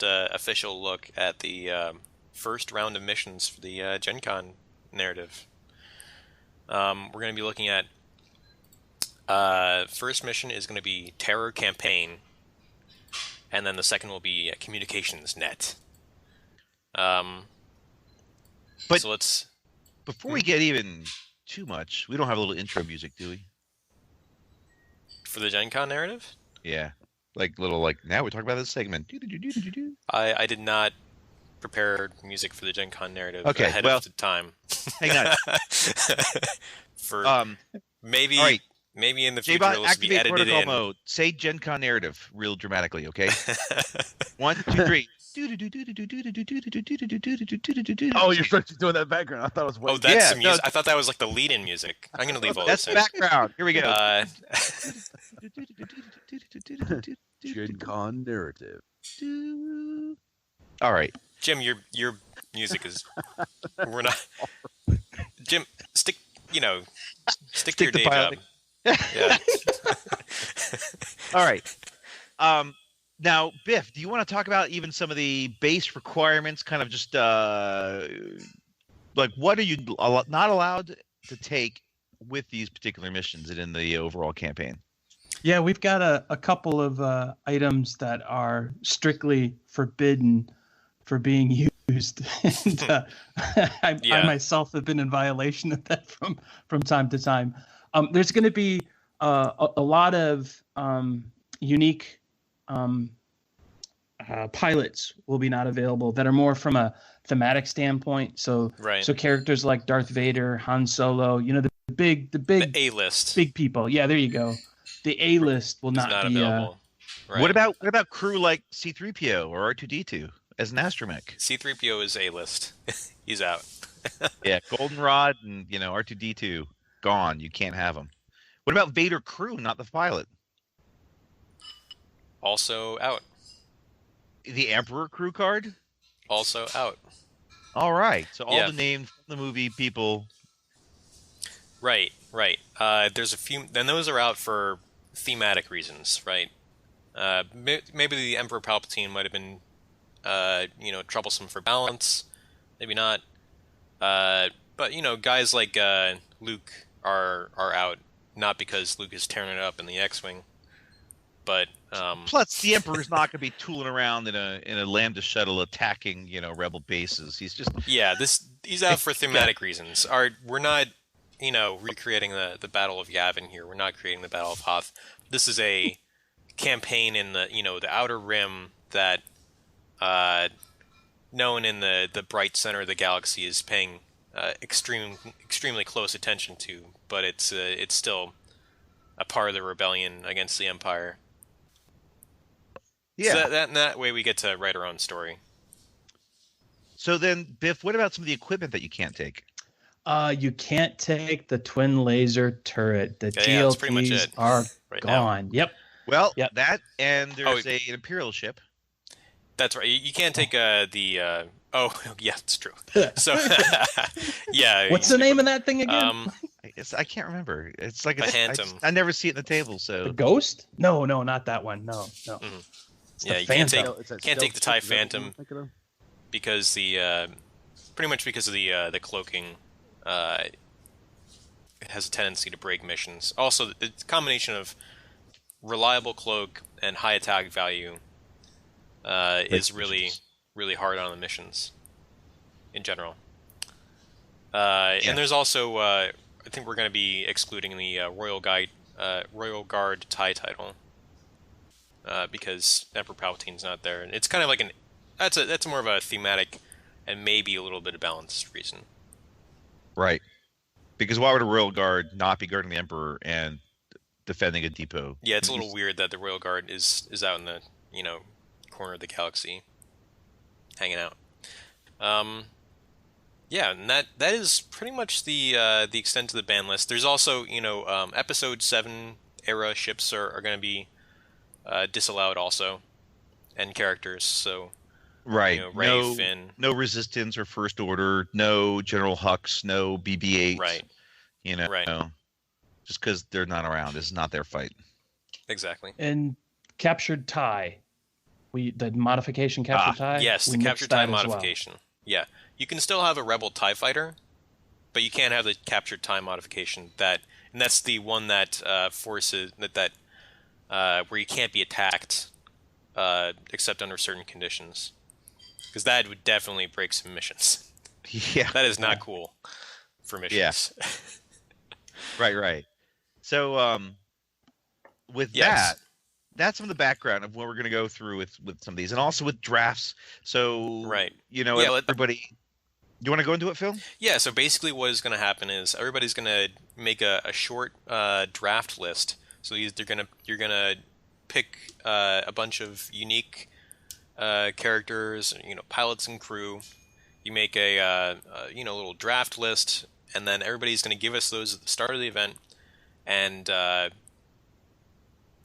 official look at the first round of missions for the Gencon narrative. We're going to be looking at first mission is going to be Terror Campaign. And then the second will be Communications Net. But so let's... Before we get even too much, we don't have a little intro music, do we? For the Gencon narrative? Yeah. Now we're talking about this segment. I did not prepare music for the Gencon narrative ahead of the time. Hang on. Maybe... All right. Maybe in the future it'll be edited in. Mode. Say Gencon narrative real dramatically, okay? 1, 2, 3. Oh, you're supposed to be doing that background. I thought it was way. Oh, that's some music. I thought that was like the lead-in music. I'm going to leave all this in. That's background. Here we go. Gencon narrative. All right. Jim, your music is. We're not. Jim, stick to your day job. Yeah. All right. Now, Biff, do you want to talk about even some of the base requirements? Kind of just like what are you not allowed to take with these particular missions and in the overall campaign? Yeah, we've got a couple of items that are strictly forbidden for being used. And, I myself have been in violation of that from time to time. There's going to be a lot of unique pilots will be not available that are more from a thematic standpoint. So characters like Darth Vader, Han Solo, the big A-list big people. Yeah, there you go. The A-list will not be available. Right. What about crew like C-3PO or R2-D2 as an astromech? C-3PO is A-list. He's out. Yeah, Goldenrod and R2-D2 gone. You can't have them. What about Vader crew, not the pilot? Also out. The Emperor crew card? Also out. All right. So all the names from the movie people. Right. There's a few. Then those are out for thematic reasons, right? Maybe the Emperor Palpatine might have been, troublesome for balance. Maybe not. But guys like Luke are out, not because Luke is tearing it up in the X-wing, but plus the Emperor's not going to be tooling around in a Lambda shuttle attacking rebel bases. He's just he's out for thematic reasons. We're not recreating the Battle of Yavin here. We're not creating the Battle of Hoth. This is a campaign in the the Outer Rim that no one in the bright center of the galaxy is paying extremely close attention to, but it's still a part of the rebellion against the Empire. Yeah, so that way we get to write our own story. So then, Biff, what about some of the equipment that you can't take? You can't take the twin laser turret. The that's pretty much it are right gone. Now. Yep. Well, that and there's an Imperial ship. That's right. You can't take the. Oh, yeah, it's true. So, yeah. What's the name of that thing again? I can't remember. It's like a Phantom. I never see it in the table. So the Ghost? No, not that one. No. Mm-hmm. Yeah, you can't take the TIE Phantom because pretty much because of the cloaking. It has a tendency to break missions. Also, the combination of reliable cloak and high attack value is really hard on the missions in general. And there's also, I think we're going to be excluding the Royal Guard TIE title because Emperor Palpatine's not there, and it's kind of like that's more of a thematic and maybe a little bit of balanced reason. Right. Because why would a Royal Guard not be guarding the Emperor and defending a depot? Yeah, it's a little weird that the Royal Guard is out in the corner of the galaxy, hanging out. Yeah, and that is pretty much the extent of the ban list. There's also Episode 7 era ships are going to be disallowed also, and characters. So right, Ray, Finn. No Resistance or First Order, no General Hux, no BB-8. Right. Just because they're not around, it's not their fight. Exactly. And captured TIE. The modification captured TIE. Yes, the captured TIE modification. Well. Yeah, you can still have a Rebel TIE fighter, but you can't have the captured TIE modification. And that's the one that forces that where you can't be attacked except under certain conditions, because that would definitely break some missions. Yeah, that is not cool for missions. Yeah. Right. So with that's some of the background of what we're going to go through with some of these, and also with drafts. So everybody. You want to go into it, Phil? Yeah. So basically, what is going to happen is everybody's going to make a short draft list. So you're gonna pick a bunch of unique characters, pilots and crew. You make a little draft list, and then everybody's going to give us those at the start of the event. And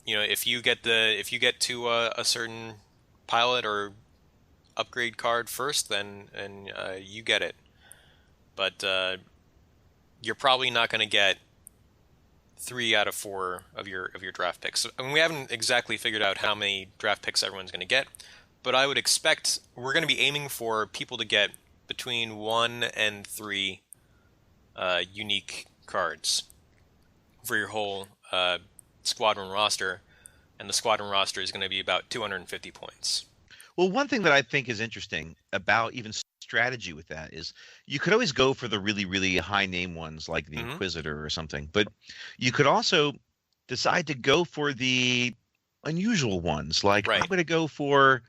if you get to a certain pilot or upgrade card first, then you get it. But you're probably not going to get 3 out of 4 of your draft picks. So, we haven't exactly figured out how many draft picks everyone's going to get, but I would expect we're going to be aiming for people to get between 1 and 3 unique cards for your whole squadron roster, and the squadron roster is going to be about 250 points. Well, one thing that I think is interesting about even strategy with that is you could always go for the really, really high name ones like the Inquisitor or something, but you could also decide to go for the unusual ones. Like I'm going to go for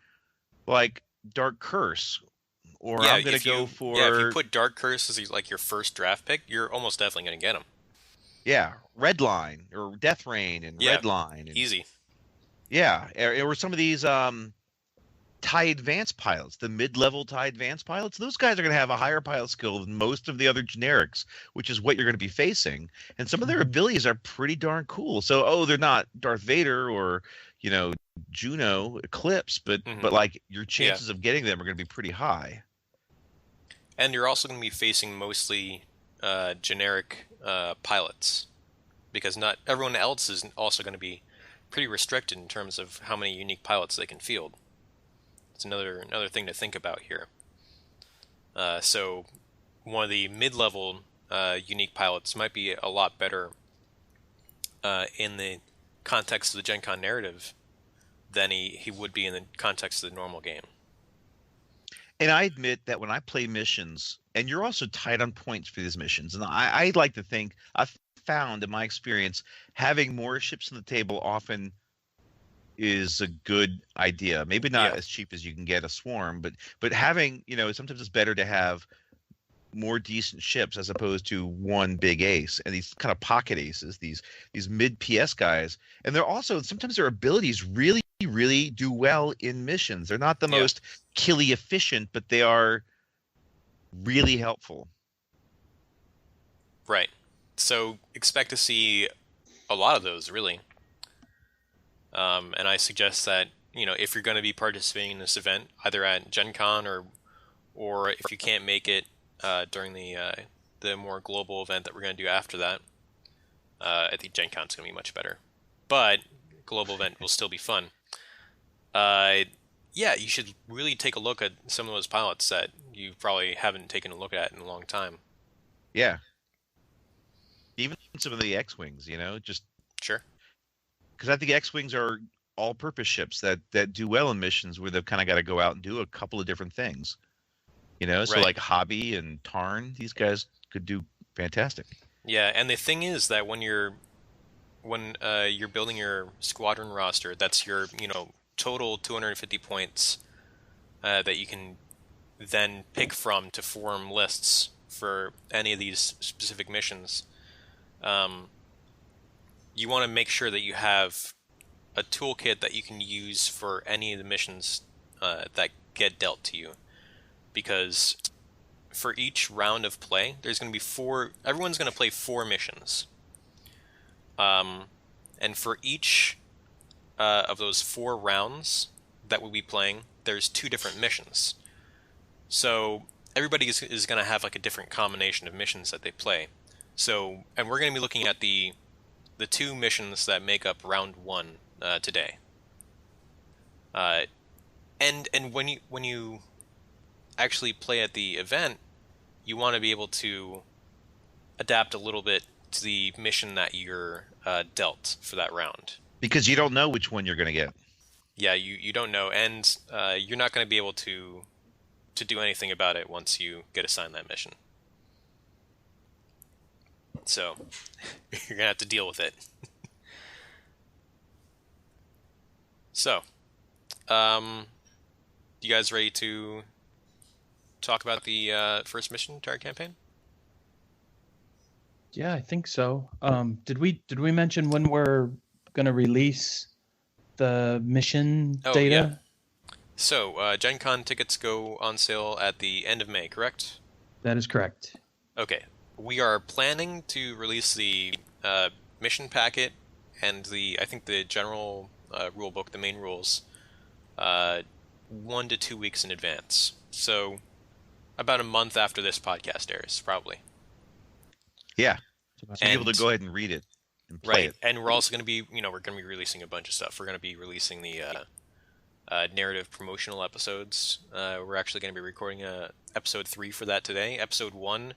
like Dark Curse, or I'm going to go for... Yeah, if you put Dark Curse as like your first draft pick, you're almost definitely going to get them. Yeah, Red Line or Death Rain and Red Line. And, easy. Yeah, or some of these TIE Advanced pilots, the mid-level TIE Advanced pilots, those guys are going to have a higher pilot skill than most of the other generics, which is what you're going to be facing. And some of their abilities are pretty darn cool. So, they're not Darth Vader or, Juno Eclipse, but like your chances of getting them are going to be pretty high. And you're also going to be facing mostly generic pilots, because not everyone else is also going to be pretty restricted in terms of how many unique pilots they can field. It's another thing to think about here. So one of the mid-level unique pilots might be a lot better in the context of the Gencon narrative than he would be in the context of the normal game. And I admit that when I play missions, and you're also tight on points for these missions, and I like to think, I've found in my experience, having more ships on the table often is a good idea. Maybe not as cheap as you can get a swarm, but having, sometimes it's better to have more decent ships as opposed to one big ace, and these kind of pocket aces, these mid PS guys. And they're also, sometimes their abilities really, really do well in missions. They're not the most killy efficient, but they are really helpful. Right. So expect to see a lot of those, really. And I suggest that, if you're going to be participating in this event, either at Gen Con or if you can't make it during the more global event that we're going to do after that, I think Gen Con's going to be much better. But global event will still be fun. You should really take a look at some of those pilots that you probably haven't taken a look at in a long time. Yeah. Even some of the X-Wings, just... Sure. Because I think X-Wings are all-purpose ships that do well in missions where they've kind of got to go out and do a couple of different things. So like Hobby and Tarn, these guys could do fantastic. Yeah, and the thing is that when you're building your squadron roster, that's your total 250 points that you can then pick from to form lists for any of these specific missions. You want to make sure that you have a toolkit that you can use for any of the missions that get dealt to you. Because for each round of play, there's going to be everyone's going to play 4 missions. And for each of those 4 rounds that we'll be playing, there's 2 different missions. So everybody is going to have like a different combination of missions that they play. So, and we're going to be looking at the 2 missions that make up round 1 today. And when you actually play at the event, you want to be able to adapt a little bit to the mission that you're dealt for that round. Because you don't know which one you're going to get. Yeah, you don't know, and you're not going to be able to do anything about it once you get assigned that mission. So, you're going to have to deal with it. So, you guys ready to talk about the first mission to our campaign? Yeah, I think so. Did we mention when we're going to release the mission data? Yeah. So, Gen Con tickets go on sale at the end of May, correct? That is correct. Okay. We are planning to release the mission packet and I think the general rule book, the main rules, 1 to 2 weeks in advance. So about a month after this podcast airs, probably. Yeah. So you'll be able to go ahead and read it and play it. And we're also going to be, we're going to be releasing a bunch of stuff. We're going to be releasing the narrative promotional episodes. We're actually going to be recording episode 3 for that today. Episode 1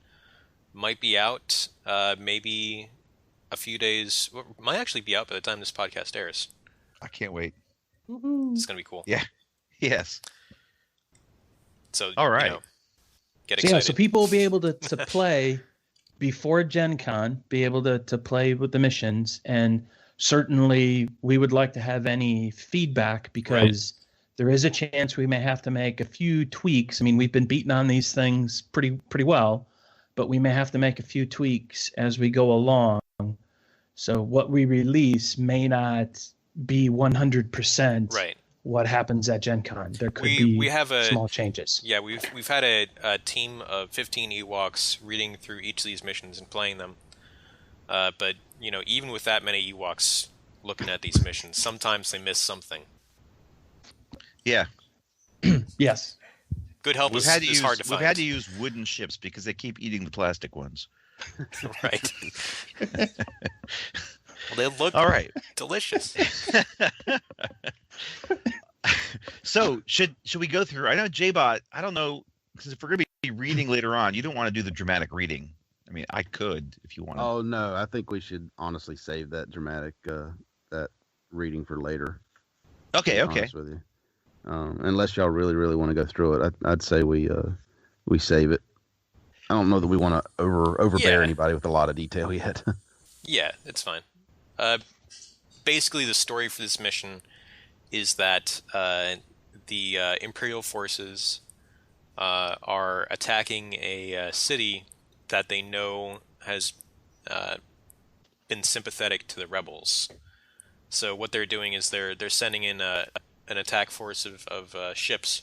might be out maybe a few days. Might actually be out by the time this podcast airs. I can't wait. It's going to be cool. Yeah. Yes. So, all right. Get excited. So people will be able to play before Gen Con, be able to play with the missions. And certainly we would like to have any feedback because there is a chance we may have to make a few tweaks. I mean, we've been beating on these things pretty well, but we may have to make a few tweaks as we go along. So what we release may not be 100% what happens at Gen Con. There could be small changes. Yeah, we've had a team of 15 Ewoks reading through each of these missions and playing them. But, even with that many Ewoks looking at these missions, sometimes they miss something. Yeah. Yes. Good help is hard to find. We've had to use wooden ships because they keep eating the plastic ones. Right. Well, they look delicious. So should we go through? I know J-Bot. I don't know, because if we're going to be reading later on, you don't want to do the dramatic reading. I mean, I could if you want. Oh no, I think we should honestly save that dramatic that reading for later. Okay. With you. Unless y'all really want to go through it, I'd say we save it. I don't know that we want to overbear anybody with a lot of detail yet. Yeah, it's fine. Basically, the story for this mission is that the Imperial forces are attacking a city that they know has been sympathetic to the rebels. So what they're doing is they're sending in an attack force of ships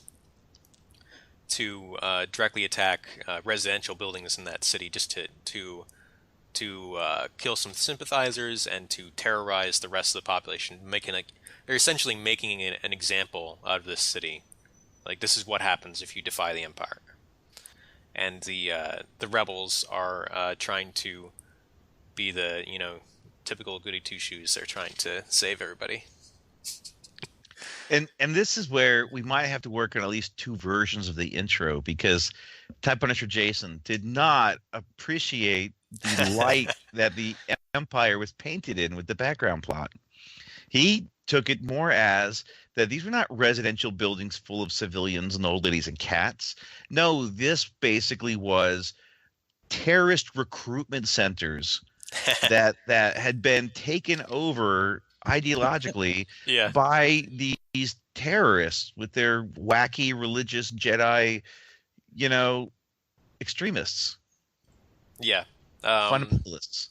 to directly attack residential buildings in that city, just to kill some sympathizers and to terrorize the rest of the population. They're essentially making an example out of this city. Like, this is what happens if you defy the Empire. And the rebels are trying to be the typical goody two shoes. They're trying to save everybody. And this is where we might have to work on at least 2 versions of the intro, because Type Punisher Jason did not appreciate the light that the Empire was painted in with the background plot. He took it more as that these were not residential buildings full of civilians and old ladies and cats. No, this basically was terrorist recruitment centers that had been taken over ideologically by these terrorists with their wacky religious Jedi, extremists. Yeah. Fundamentalists.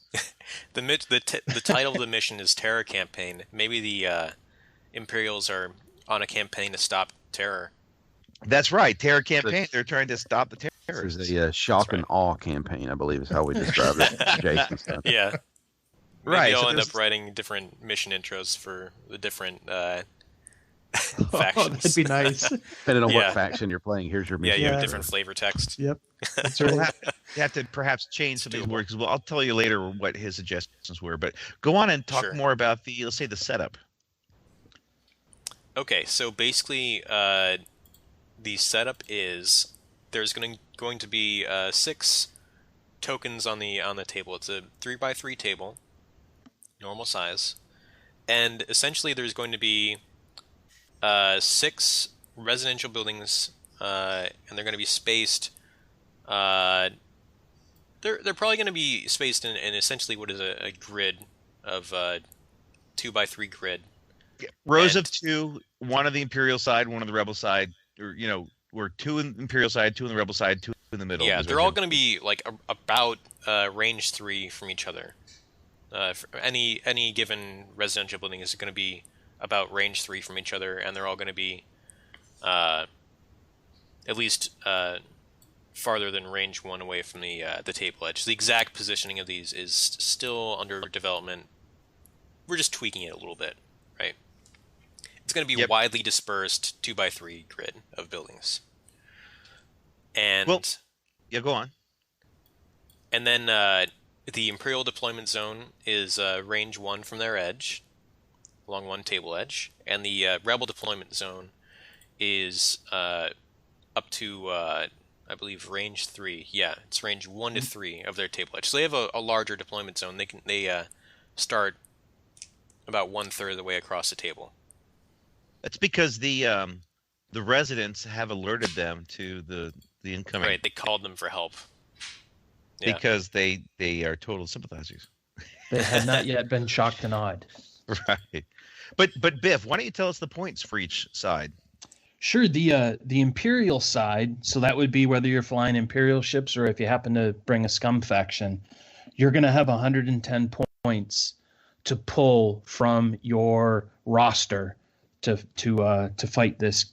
The title of the mission is Terror Campaign. Maybe the Imperials are on a campaign to stop terror. That's right. Terror Campaign. They're trying to stop the terrorists. This is a shock and awe campaign, I believe is how we describe it. Jason stuff. Yeah. Maybe Right. I'll end up writing different mission intros for the different factions. That'd be nice. Depending on what faction you're playing, here's your mission. Yeah, you have different flavor text. Yep. That's right. You have to perhaps change some of these words. Well, I'll tell you later what his suggestions were, but go on and talk more about let's say the setup. Okay, so basically, the setup is there's going to be 6 tokens on the table. It's a 3x3 table, normal size, and essentially there's going to be 6 residential buildings, and they're going to be spaced. They're probably going to be spaced in essentially what is a grid of 2x3 grid. Yeah, rows of 2, one on the Imperial side, one on the Rebel side, or we're 2 on the Imperial side, 2 on the Rebel side, 2 in the middle. Yeah, they're all going to be like about range 3 from each other. For any given residential building is going to be about range 3 from each other, and they're all going to be at least farther than range 1 away from the table edge. The exact positioning of these is still under development. We're just tweaking it a little bit, right? It's going to be widely dispersed 2x3 grid of buildings. And go on. And then the Imperial deployment zone is range 1 from their edge, along one table edge, and the Rebel deployment zone is up to I believe range 3. Yeah, it's range 1 to 3 of their table edge. So they have a larger deployment zone. They start about 1/3 of the way across the table. That's because the residents have alerted them to the incoming. Right, they called them for help. Yeah. Because they are total sympathizers. They had not yet been shocked and awed. Right. But Biff, why don't you tell us the points for each side? Sure. The Imperial side, so that would be whether you're flying Imperial ships or if you happen to bring a scum faction, you're going to have 110 points to pull from your roster to fight this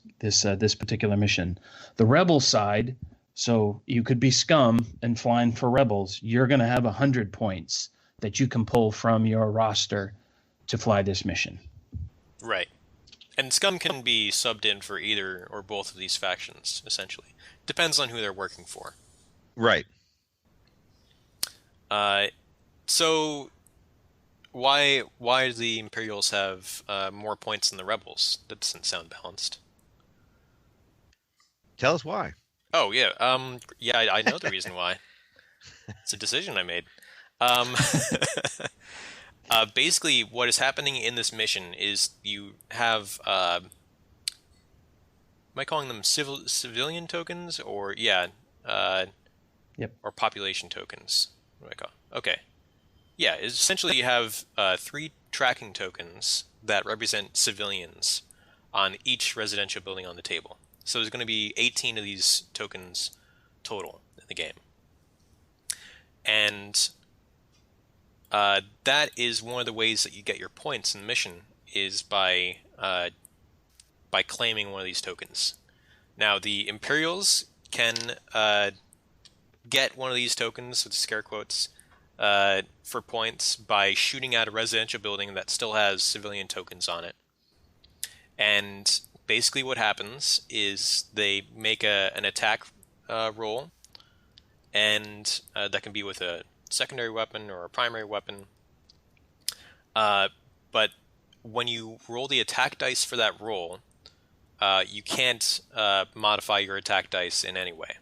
particular mission. The Rebel side, so you could be scum and flying for rebels, you're going to have 100 points that you can pull from your roster to fly this mission. Right. And scum can be subbed in for either or both of these factions, essentially. Depends on who they're working for. Right. So why do the Imperials have more points than the Rebels? That doesn't sound balanced. Tell us why. Oh, yeah. I know the reason why. It's a decision I made. Basically, what is happening in this mission is you have... am I calling them civilian tokens? Or, Yep. Or population tokens. What do I call it? Okay. Yeah, essentially you have 3 tracking tokens that represent civilians on each residential building on the table. So there's going to be 18 of these tokens total in the game. And that is one of the ways that you get your points in the mission, is by claiming one of these tokens. Now, the Imperials can get one of these tokens, with scare quotes, for points by shooting at a residential building that still has civilian tokens on it. And basically what happens is they make an attack roll, and that can be with a secondary weapon or a primary weapon. But when you roll the attack dice for that roll, you can't modify your attack dice in any way.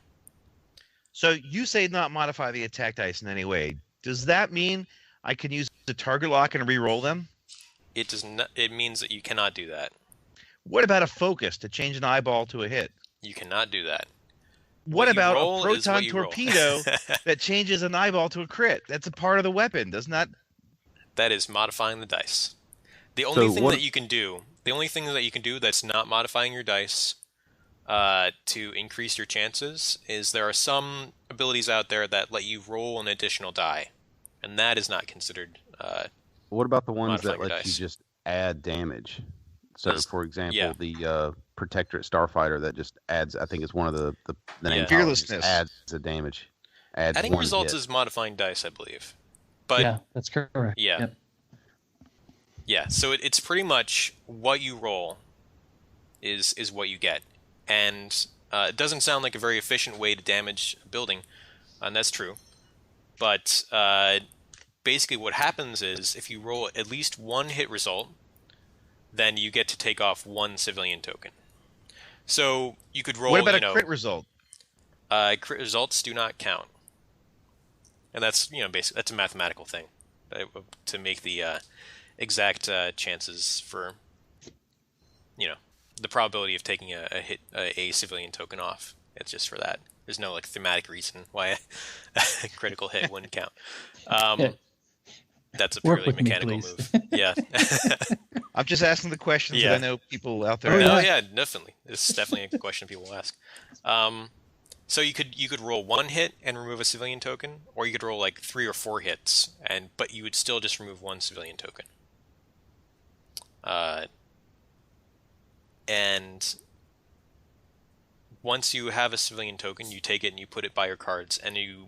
So you say not modify the attack dice in any way. Does that mean I can use the target lock and re-roll them? It does not. It means that you cannot do that. What about a focus to change an eyeball to a hit? You cannot do that. What about a proton torpedo that changes an eyeball to a crit? That's a part of the weapon, doesn't that? That is modifying the dice. The only thing that you can do that's not modifying your dice to increase your chances is there are some abilities out there that let you roll an additional die, and that is not considered. What about the ones that let you just add damage? So, for example, the Protectorate Starfighter that just adds, I think it's one of the name Fearlessness adds the damage. Adding results is modifying dice, I believe. But yeah, that's correct. Yeah. Yep. Yeah, so it's pretty much what you roll is what you get. And it doesn't sound like a very efficient way to damage a building, and that's true. But basically what happens is if you roll at least one hit result, then you get to take off one civilian token. So you could roll. What about a crit result? Crit results do not count, and that's basically that's a mathematical thing to make the exact chances for the probability of taking a civilian token off. It's just for that. There's no thematic reason why a critical hit wouldn't count. That's a purely mechanical move. Yeah. I'm just asking the questions that I know people out there. Oh yeah, definitely. It's definitely a question people ask. So you could roll one hit and remove a civilian token, or you could roll 3 or 4 hits, but you would still just remove one civilian token. And once you have a civilian token, you take it and you put it by your cards, and you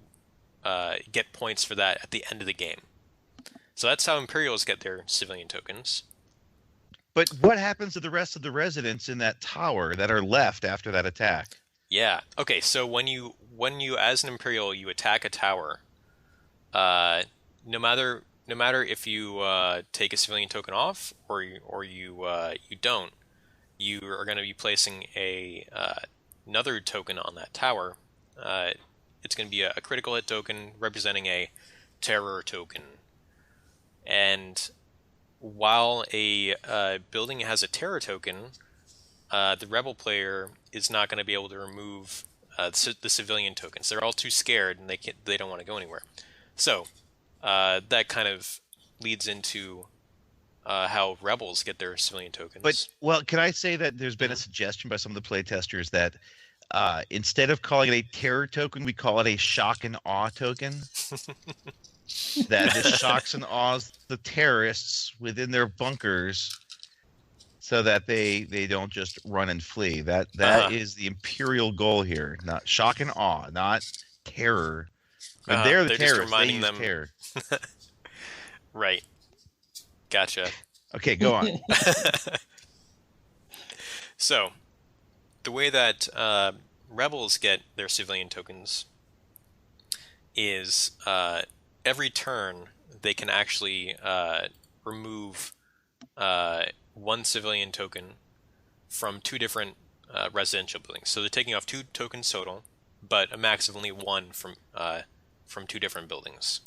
get points for that at the end of the game. So that's how Imperials get their civilian tokens. But what happens to the rest of the residents in that tower that are left after that attack? Yeah. Okay. So when you as an Imperial you attack a tower, no matter if you take a civilian token off or you don't, you are going to be placing another token on that tower. It's going to be a critical hit token representing a terror token, and while a building has a terror token, the rebel player is not going to be able to remove the civilian tokens. They're all too scared and they don't want to go anywhere. So that kind of leads into how rebels get their civilian tokens. But can I say that there's been a suggestion by some of the playtesters that instead of calling it a terror token, we call it a shock and awe token. That this shocks and awes the terrorists within their bunkers, so that they don't just run and flee. That is the Imperial goal here. Not shock and awe, not terror. But they're the terrorists. Just reminding them. Terror. Right. Gotcha. Okay, go on. So, the way that rebels get their civilian tokens is every turn they can actually remove one civilian token from two different residential buildings. So they're taking off 2 tokens total, but a max of only 1 from 2 different buildings.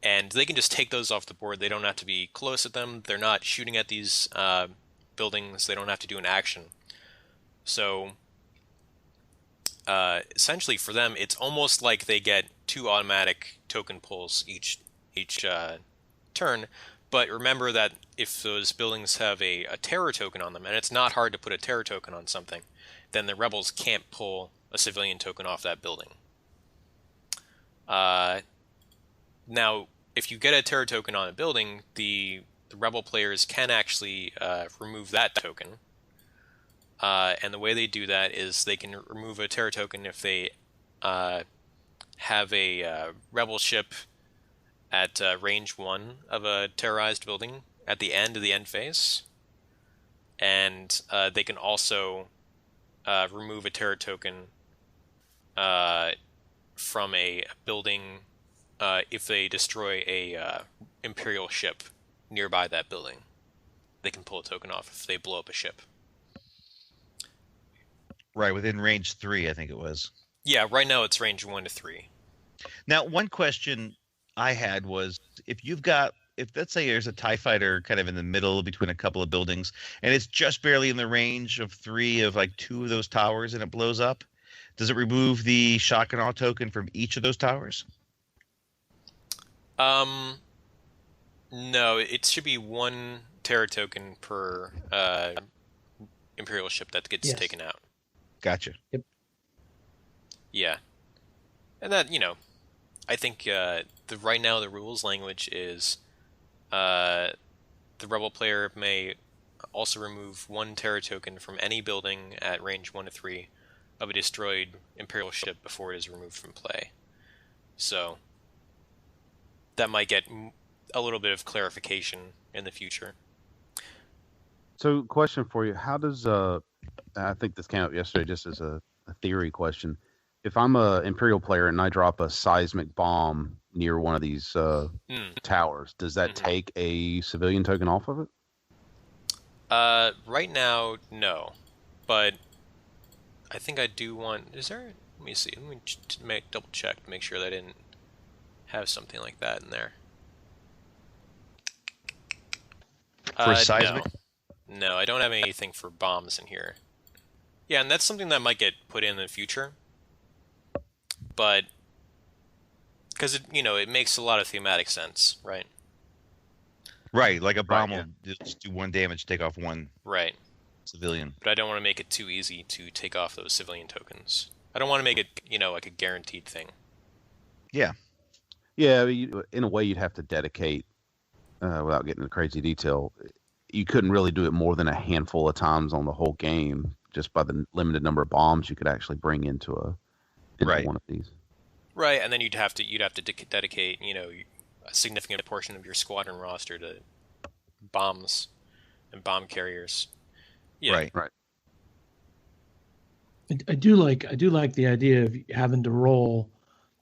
And they can just take those off the board. They don't have to be close at them. They're not shooting at these buildings. They don't have to do an action. So essentially for them, it's almost like they get 2 automatic token pulls each turn. But remember that if those buildings have a terror token on them, and it's not hard to put a terror token on something, then the rebels can't pull a civilian token off that building. Now, if you get a terror token on a building, the rebel players can actually remove that token. And the way they do that is they can remove a terror token if they have a rebel ship at range 1 of a terrorized building at the end of the end phase. And they can also remove a terror token from a building if they destroy a Imperial ship nearby that building. They can pull a token off if they blow up a ship. Right, within range 3, I think it was. Yeah, right now it's range 1 to 3. Now, one question I had was, if let's say there's a TIE fighter kind of in the middle between a couple of buildings, and it's just barely in the range of 3 of like 2 of those towers, and it blows up, does it remove the shock and awe token from each of those towers? No, it should be 1 terror token per Imperial ship that gets taken out. Gotcha. Yep. Yeah. And that, I think right now the rules language is the rebel player may also remove 1 terror token from any building at range 1 to 3 of a destroyed Imperial ship before it is removed from play. So that might get a little bit of clarification in the future. So, question for you: how does I think this came up yesterday, just as a theory question. If I'm a Imperial player and I drop a seismic bomb near one of these towers, does that take a civilian token off of it? Right now, no. But I think I do want... Let me see. Let me double check to make sure that I didn't have something like that in there. For seismic? No, I don't have anything for bombs in here. Yeah, and that's something that might get put in the future. But because it makes a lot of thematic sense, right? Right, like a bomb will just do 1 damage, take off 1 civilian. But I don't want to make it too easy to take off those civilian tokens. I don't want to make it, like a guaranteed thing. Yeah. Yeah, in a way you'd have to dedicate, without getting into crazy detail, you couldn't really do it more than a handful of times on the whole game, just by the limited number of bombs you could actually bring into one of these. Right, and then you'd have to dedicate, a significant portion of your squadron roster to bombs and bomb carriers. Yeah. Right. I do like the idea of having to roll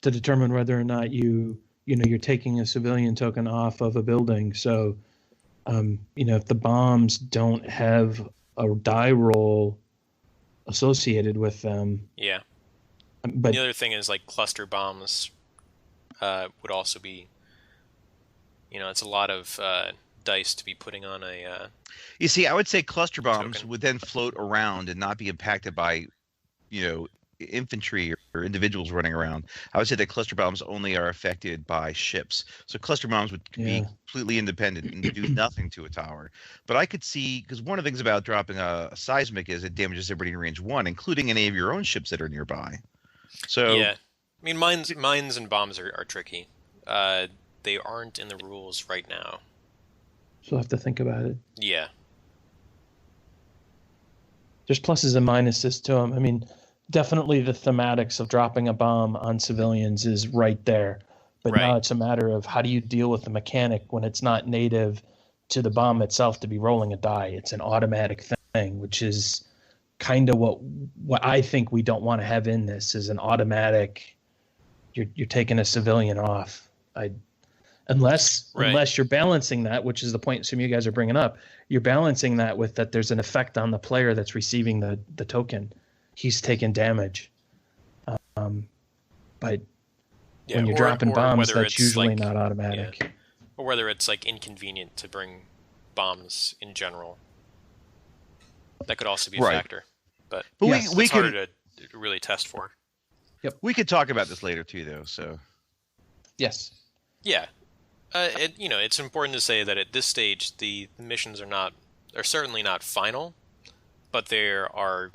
to determine whether or not you're taking a civilian token off of a building. So, if the bombs don't have a die roll associated with them. Yeah. But the other thing is like cluster bombs would also be, it's a lot of dice to be putting on a. You see, I would say cluster bombs token. would then float around and not be impacted by, infantry or individuals running around. I would say that cluster bombs only are affected by ships. So cluster bombs would be completely independent and do nothing to a tower. But I could see, because one of the things about dropping a seismic is it damages everybody in range 1, including any of your own ships that are nearby. So yeah, I mean mines and bombs are tricky. They aren't in the rules right now. So I'll have to think about it. Yeah. There's pluses and minuses to them. I mean, definitely the thematics of dropping a bomb on civilians is right there. But now it's a matter of how do you deal with the mechanic when it's not native to the bomb itself to be rolling a die. It's an automatic thing, which is kind of what I think we don't want to have in this is an automatic. You're taking a civilian off. Unless you're balancing that, which is the point some of you guys are bringing up, you're balancing that with that there's an effect on the player that's receiving the token. He's taking damage. But when you're dropping bombs, that's usually not automatic. Yeah. Or whether it's like inconvenient to bring bombs in general. That could also be a factor. But it's harder to really test for. Yep. We could talk about this later too, though. So. Yes. Yeah. It's important to say that at this stage, the missions are certainly not final, but there are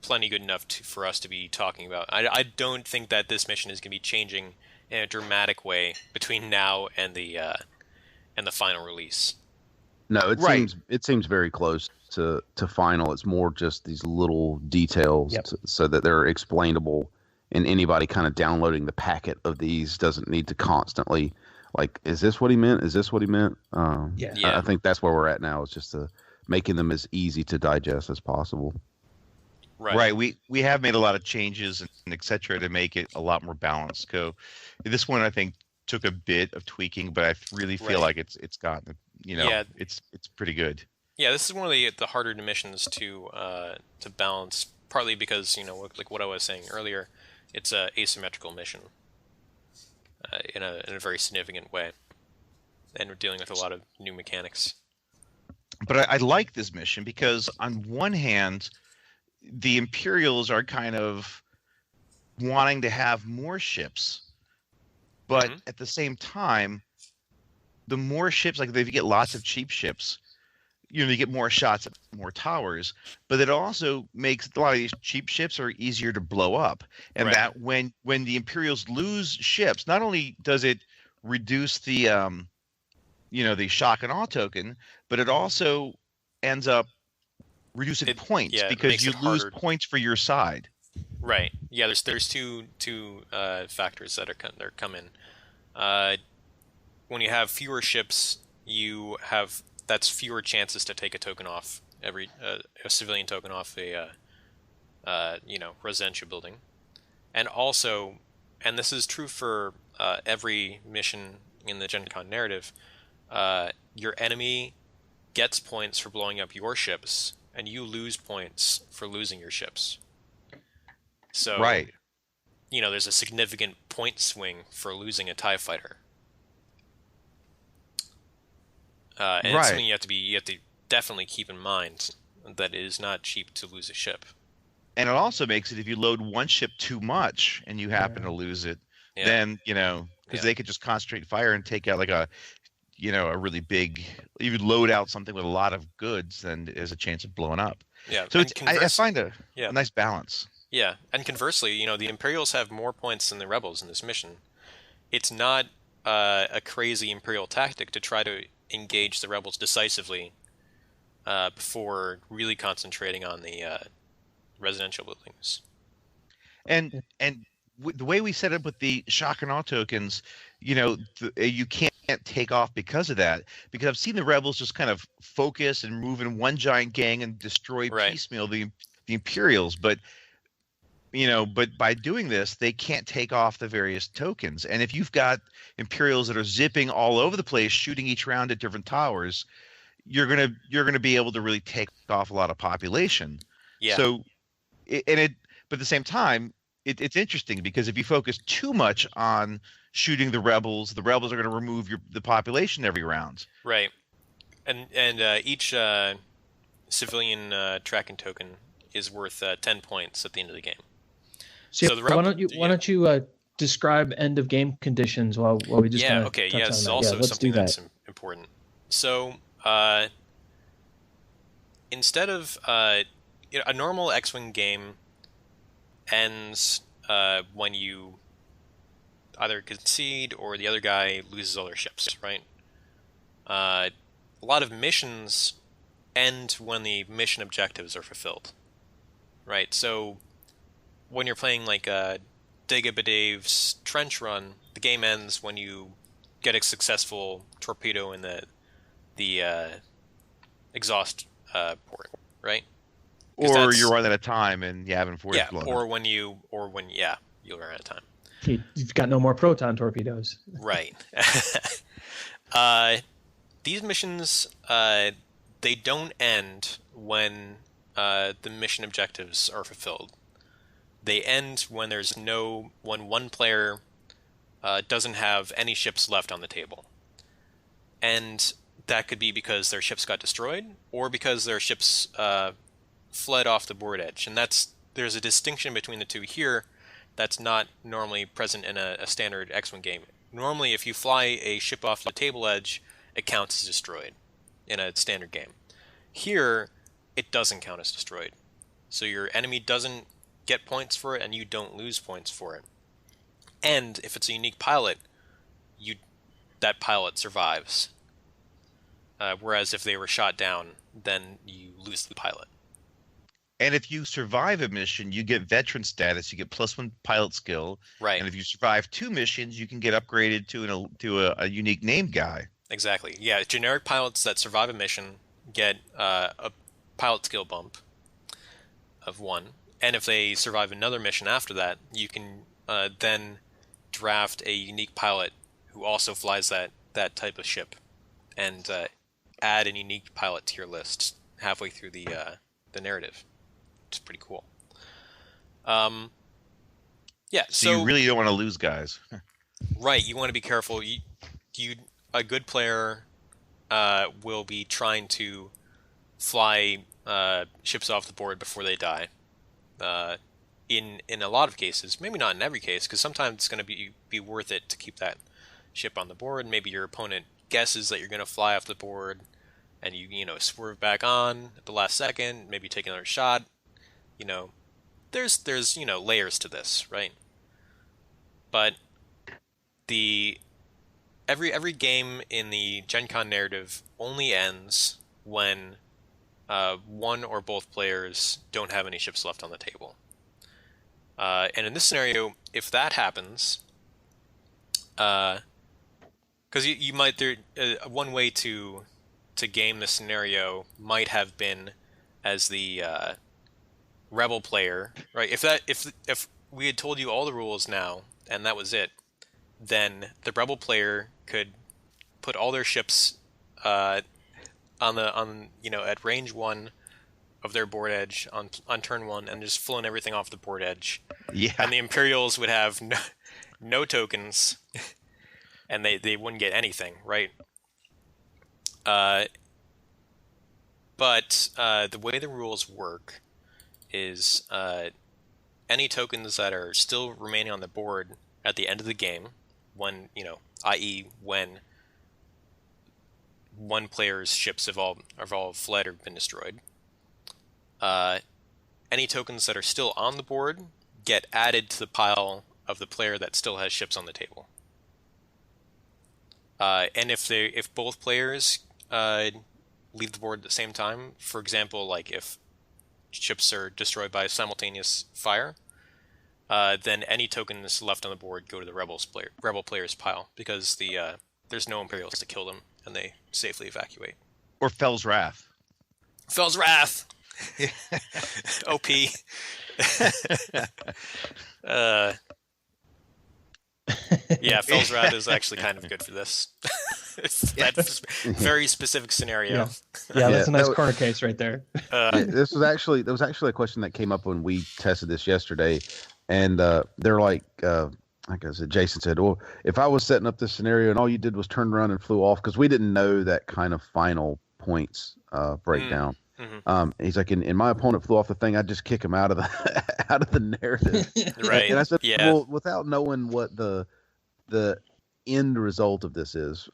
plenty good enough for us to be talking about. I don't think that this mission is going to be changing in a dramatic way between now and the final release. No, it seems very close to final. It's more just these little details so that they're explainable, and anybody kind of downloading the packet of these doesn't need to constantly like, is this what he meant? Is this what he meant? I think that's where we're at now. It's just making them as easy to digest as possible. Right. We have made a lot of changes and et cetera to make it a lot more balanced. This one I think took a bit of tweaking, but I really feel like it's gotten it's pretty good. Yeah, this is one of the harder missions to balance. Partly because like what I was saying earlier, it's a asymmetrical mission in a very significant way, and we're dealing with a lot of new mechanics. But I like this mission because on one hand, the Imperials are kind of wanting to have more ships, but at the same time, the more ships, like if you get lots of cheap ships, you get more shots at more towers, but it also makes a lot of these cheap ships are easier to blow up. And that when the Imperials lose ships, not only does it reduce the the shock and awe token, but it also ends up reducing points because you lose points for your side. Right. Yeah. There's two factors that come in. When you have fewer ships, that's fewer chances to take a token off a civilian token off a residential building, and also, and this is true for every mission in the Gencon narrative, your enemy gets points for blowing up your ships, and you lose points for losing your ships. So, there's a significant point swing for losing a TIE fighter. And it's something you have to definitely keep in mind, that it is not cheap to lose a ship. And it also makes it, if you load one ship too much and you happen to lose it, then, because they could just concentrate fire and take out like a really big, you would load out something with a lot of goods, then there's a chance of blowing up. Yeah. So I find a nice balance. Yeah. And conversely, the Imperials have more points than the Rebels in this mission. It's not a crazy Imperial tactic to try to engage the Rebels decisively before really concentrating on the residential buildings. And the way we set up with the shock and awe tokens, you can't take off because of that. Because I've seen the rebels just kind of focus and move in one giant gang and destroy piecemeal the Imperials, but by doing this, they can't take off the various tokens. And if you've got Imperials that are zipping all over the place, shooting each round at different towers, you're gonna be able to really take off a lot of population. Yeah. So, but at the same time, it's interesting because if you focus too much on shooting the rebels are going to remove the population every round. Right. And each civilian tracking token is worth 10 points at the end of the game. So why don't you describe end of game conditions while we just it's also something that's important. So instead of a normal X-Wing game ends when you either concede or the other guy loses all their ships, right? A lot of missions end when the mission objectives are fulfilled, right? So when you're playing like Dagobah Trench Run, the game ends when you get a successful torpedo in the exhaust port, right? Or you're running out of time and you haven't forged blown. Or when you'll run out of time. You've got no more proton torpedoes. Right. These missions, they don't end when the mission objectives are fulfilled. They end when when one player doesn't have any ships left on the table. And that could be because their ships got destroyed, or because their ships fled off the board edge. And there's a distinction between the two here that's not normally present in a standard X-Wing game. Normally, if you fly a ship off the table edge, it counts as destroyed in a standard game. Here, it doesn't count as destroyed. So your enemy doesn't get points for it, and you don't lose points for it. And if it's a unique pilot, that pilot survives. Whereas if they were shot down, then you lose the pilot. And if you survive a mission, you get veteran status. You get +1 pilot skill. Right. And if you survive 2 missions, you can get upgraded to a unique named guy. Exactly. Yeah, generic pilots that survive a mission get a pilot skill bump of 1. And if they survive another mission after that, you can then draft a unique pilot who also flies that type of ship, and add a unique pilot to your list halfway through the narrative. Which is pretty cool. So you really don't want to lose guys. Right, you want to be careful. A good player will be trying to fly ships off the board before they die. In a lot of cases, maybe not in every case, because sometimes it's going to be worth it to keep that ship on the board. Maybe your opponent guesses that you're going to fly off the board, and you swerve back on at the last second, maybe take another shot. There's layers to this, right? But every game in the Gencon narrative only ends when one or both players don't have any ships left on the table. And in this scenario, if that happens, because you might one way to game the scenario might have been as the rebel player, right? If we had told you all the rules now and that was it, then the rebel player could put all their ships at range 1 of their board edge on turn 1 and just flown everything off the board edge. Yeah. And the Imperials would have no tokens and they wouldn't get anything, right? But the way the rules work is any tokens that are still remaining on the board at the end of the game, when i.e. when one player's ships have all fled or been destroyed, any tokens that are still on the board get added to the pile of the player that still has ships on the table. And if both players leave the board at the same time, for example, like if ships are destroyed by simultaneous fire, then any tokens left on the board go to the rebel player's pile, because the there's no Imperials to kill them, and they safely evacuate. Or Fell's Wrath. Fell's Wrath! OP. Yeah, Fell's Wrath is actually kind of good for this. That's a very specific scenario. Yeah, that's a nice corner case right there. There was actually a question that came up when we tested this yesterday, and they're like, like I said, Jason said, well, if I was setting up this scenario and all you did was turn around and flew off, because we didn't know that kind of final points breakdown. Mm-hmm. He's like, in my opponent flew off the thing, I'd just kick him out of the narrative. Right. And I said, well, without knowing what the end result of this is,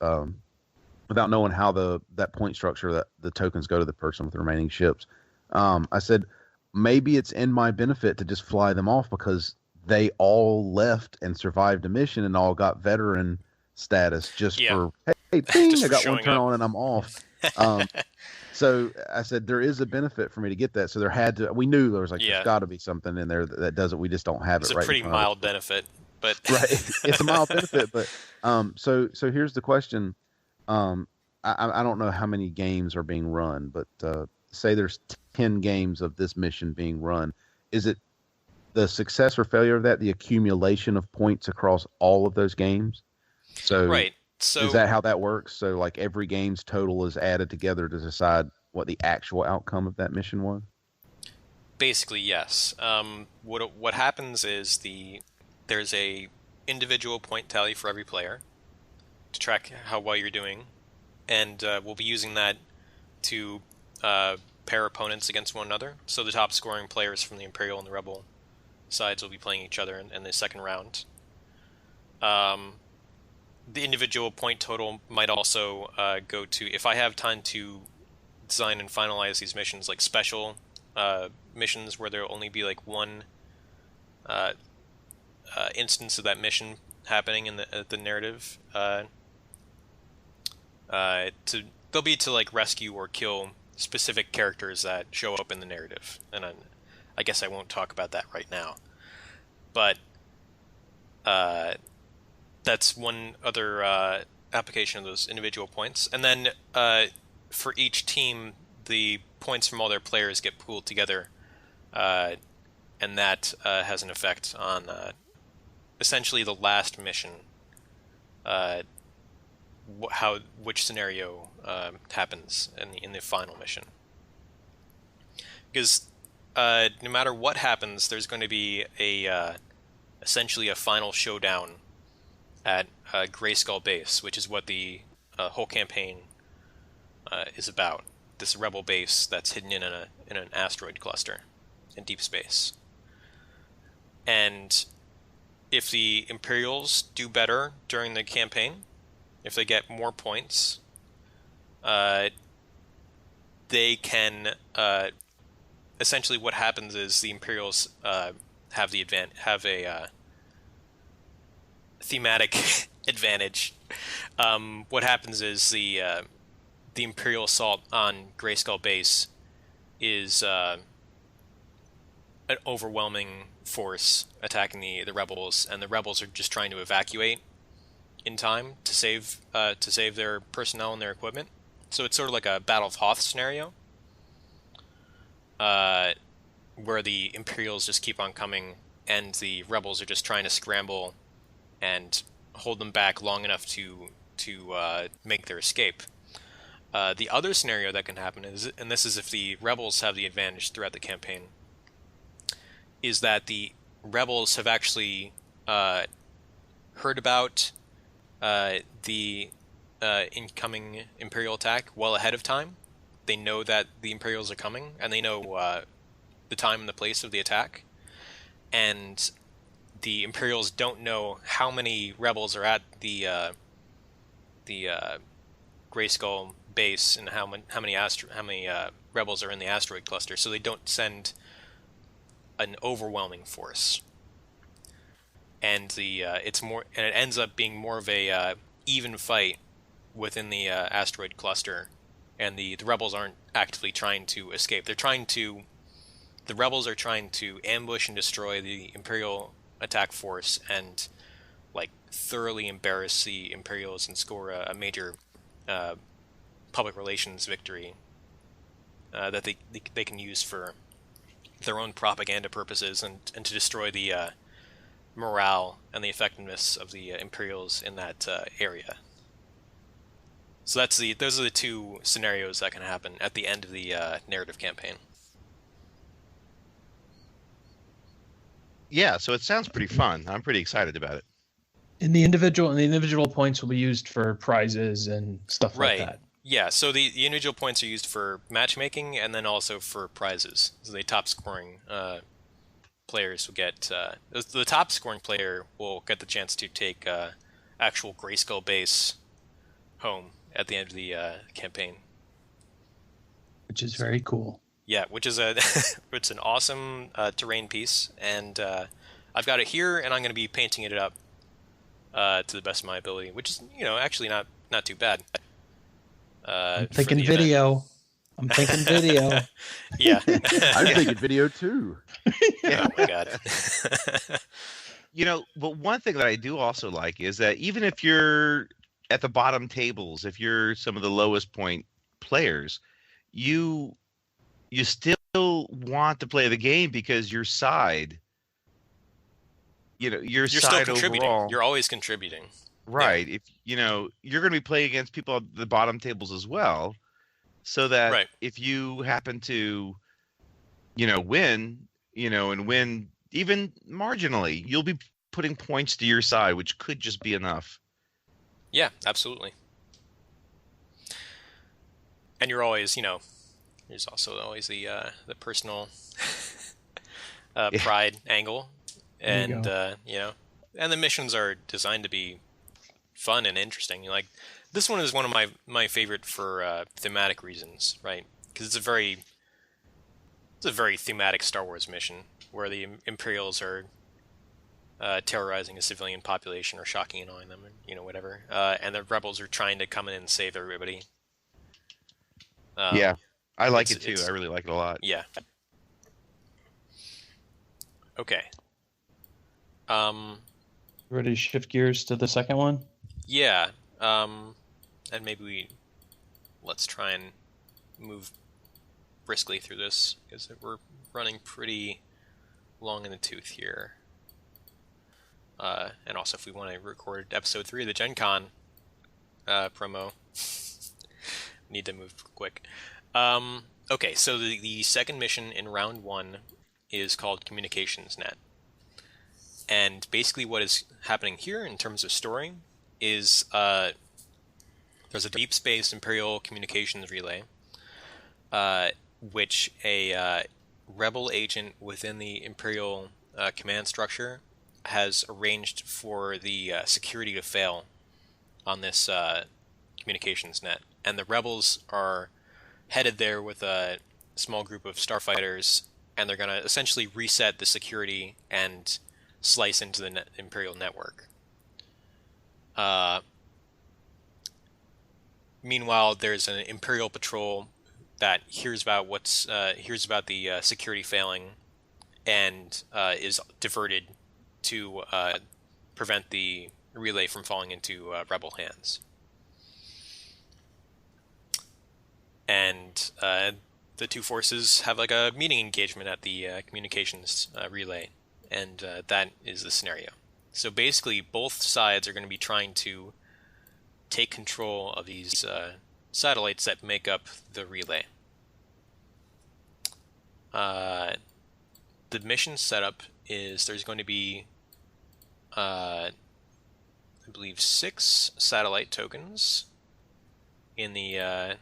without knowing how that point structure, that the tokens go to the person with the remaining ships, I said, maybe it's in my benefit to just fly them off, because they all left and survived a mission and all got veteran status just for, hey, ding, I got one turn on and I'm off. So I said, there is a benefit for me to get that. So we knew there was there's got to be something in there that does it. We just don't have it right. It's a pretty mild benefit, but right. It's a mild benefit, but so here's the question. I don't know how many games are being run, but say there's 10 games of this mission being run. Is it the success or failure of that, the accumulation of points across all of those games? So right. So is that how that works? So like every game's total is added together to decide what the actual outcome of that mission was? Basically, yes. What happens is there's a individual point tally for every player to track how well you're doing, and we'll be using that to pair opponents against one another. So the top scoring players from the Imperial and the Rebel sides will be playing each other in the second round. The individual point total might also go to, if I have time to design and finalize these missions, like special missions where there'll only be like one instance of that mission happening in the narrative. They'll be to like rescue or kill specific characters that show up in the narrative, and I guess I won't talk about that right now. But that's one other application of those individual points. And then for each team, the points from all their players get pooled together, and that has an effect on essentially the last mission, which scenario happens in the final mission. Because no matter what happens, there's going to be essentially a final showdown at Grayskull Base, which is what the whole campaign is about. This rebel base that's hidden in an asteroid cluster in deep space. And if the Imperials do better during the campaign, if they get more points, they can essentially what happens is the Imperials have a thematic advantage. What happens is the Imperial assault on Grayskull Base is an overwhelming force attacking the rebels, and the rebels are just trying to evacuate in time to save their personnel and their equipment. So it's sort of like a Battle of Hoth scenario, where the Imperials just keep on coming, and the rebels are just trying to scramble and hold them back long enough to make their escape. The other scenario that can happen is, and this is if the rebels have the advantage throughout the campaign, is that the rebels have actually heard about the incoming Imperial attack well ahead of time. They know that the Imperials are coming, and they know the time and the place of the attack. And the Imperials don't know how many rebels are at the Grayskull Base and how many rebels are in the asteroid cluster, so they don't send an overwhelming force. And it ends up being more of a even fight within the asteroid cluster, and the rebels aren't actively trying to escape. The rebels are trying to ambush and destroy the Imperial attack force and like thoroughly embarrass the Imperials and score a major public relations victory that they can use for their own propaganda purposes and to destroy the morale and the effectiveness of the Imperials in that area. So those are the two scenarios that can happen at the end of the narrative campaign. Yeah, so it sounds pretty fun. I'm pretty excited about it. And the individual points will be used for prizes and stuff like that. Yeah, so the individual points are used for matchmaking and then also for prizes. So the top scoring players will get the top scoring player will get the chance to take actual Grayskull Base home at the end of the campaign, which is very cool. Yeah, which is it's an awesome terrain piece, and I've got it here, and I'm going to be painting it up to the best of my ability, which is actually not too bad. I'm thinking video. I'm thinking video. Yeah, I'm thinking video too. Yeah. Oh my god. But one thing that I do also like is that even if you're at the bottom tables, if you're some of the lowest point players, you still want to play the game because your side, you're still contributing. Overall, you're always contributing. Right. Yeah. If you're going to be playing against people at the bottom tables as well, so that if you happen to, win, and win even marginally, you'll be putting points to your side, which could just be enough. Yeah, absolutely. And you're always, there's also always the personal pride angle, and and the missions are designed to be fun and interesting. Like this one is one of my favorite for thematic reasons, right? Because it's a very thematic Star Wars mission where the Imperials are terrorizing a civilian population or shocking and annoying them, and whatever. And the rebels are trying to come in and save everybody. Yeah, I like it too. I really like it a lot. Yeah. Okay. Ready to shift gears to the second one? Yeah. And maybe let's try and move briskly through this because we're running pretty long in the tooth here. And also, if we want to record episode 3 of the Gencon promo, need to move quick. Okay, so the second mission in round 1 is called Communications Net. And basically what is happening here in terms of story is there's a deep space Imperial communications relay, which a rebel agent within the Imperial command structure has arranged for the security to fail on this communications net. And the rebels are headed there with a small group of starfighters, and they're going to essentially reset the security and slice into the Imperial network. Meanwhile, there's an Imperial patrol that hears about the security failing and is diverted to prevent the relay from falling into rebel hands. And the two forces have like a meeting engagement at the communications relay, and that is the scenario. So basically, both sides are going to be trying to take control of these satellites that make up the relay. The mission setup is there's going to be, I believe, 6 satellite tokens in the...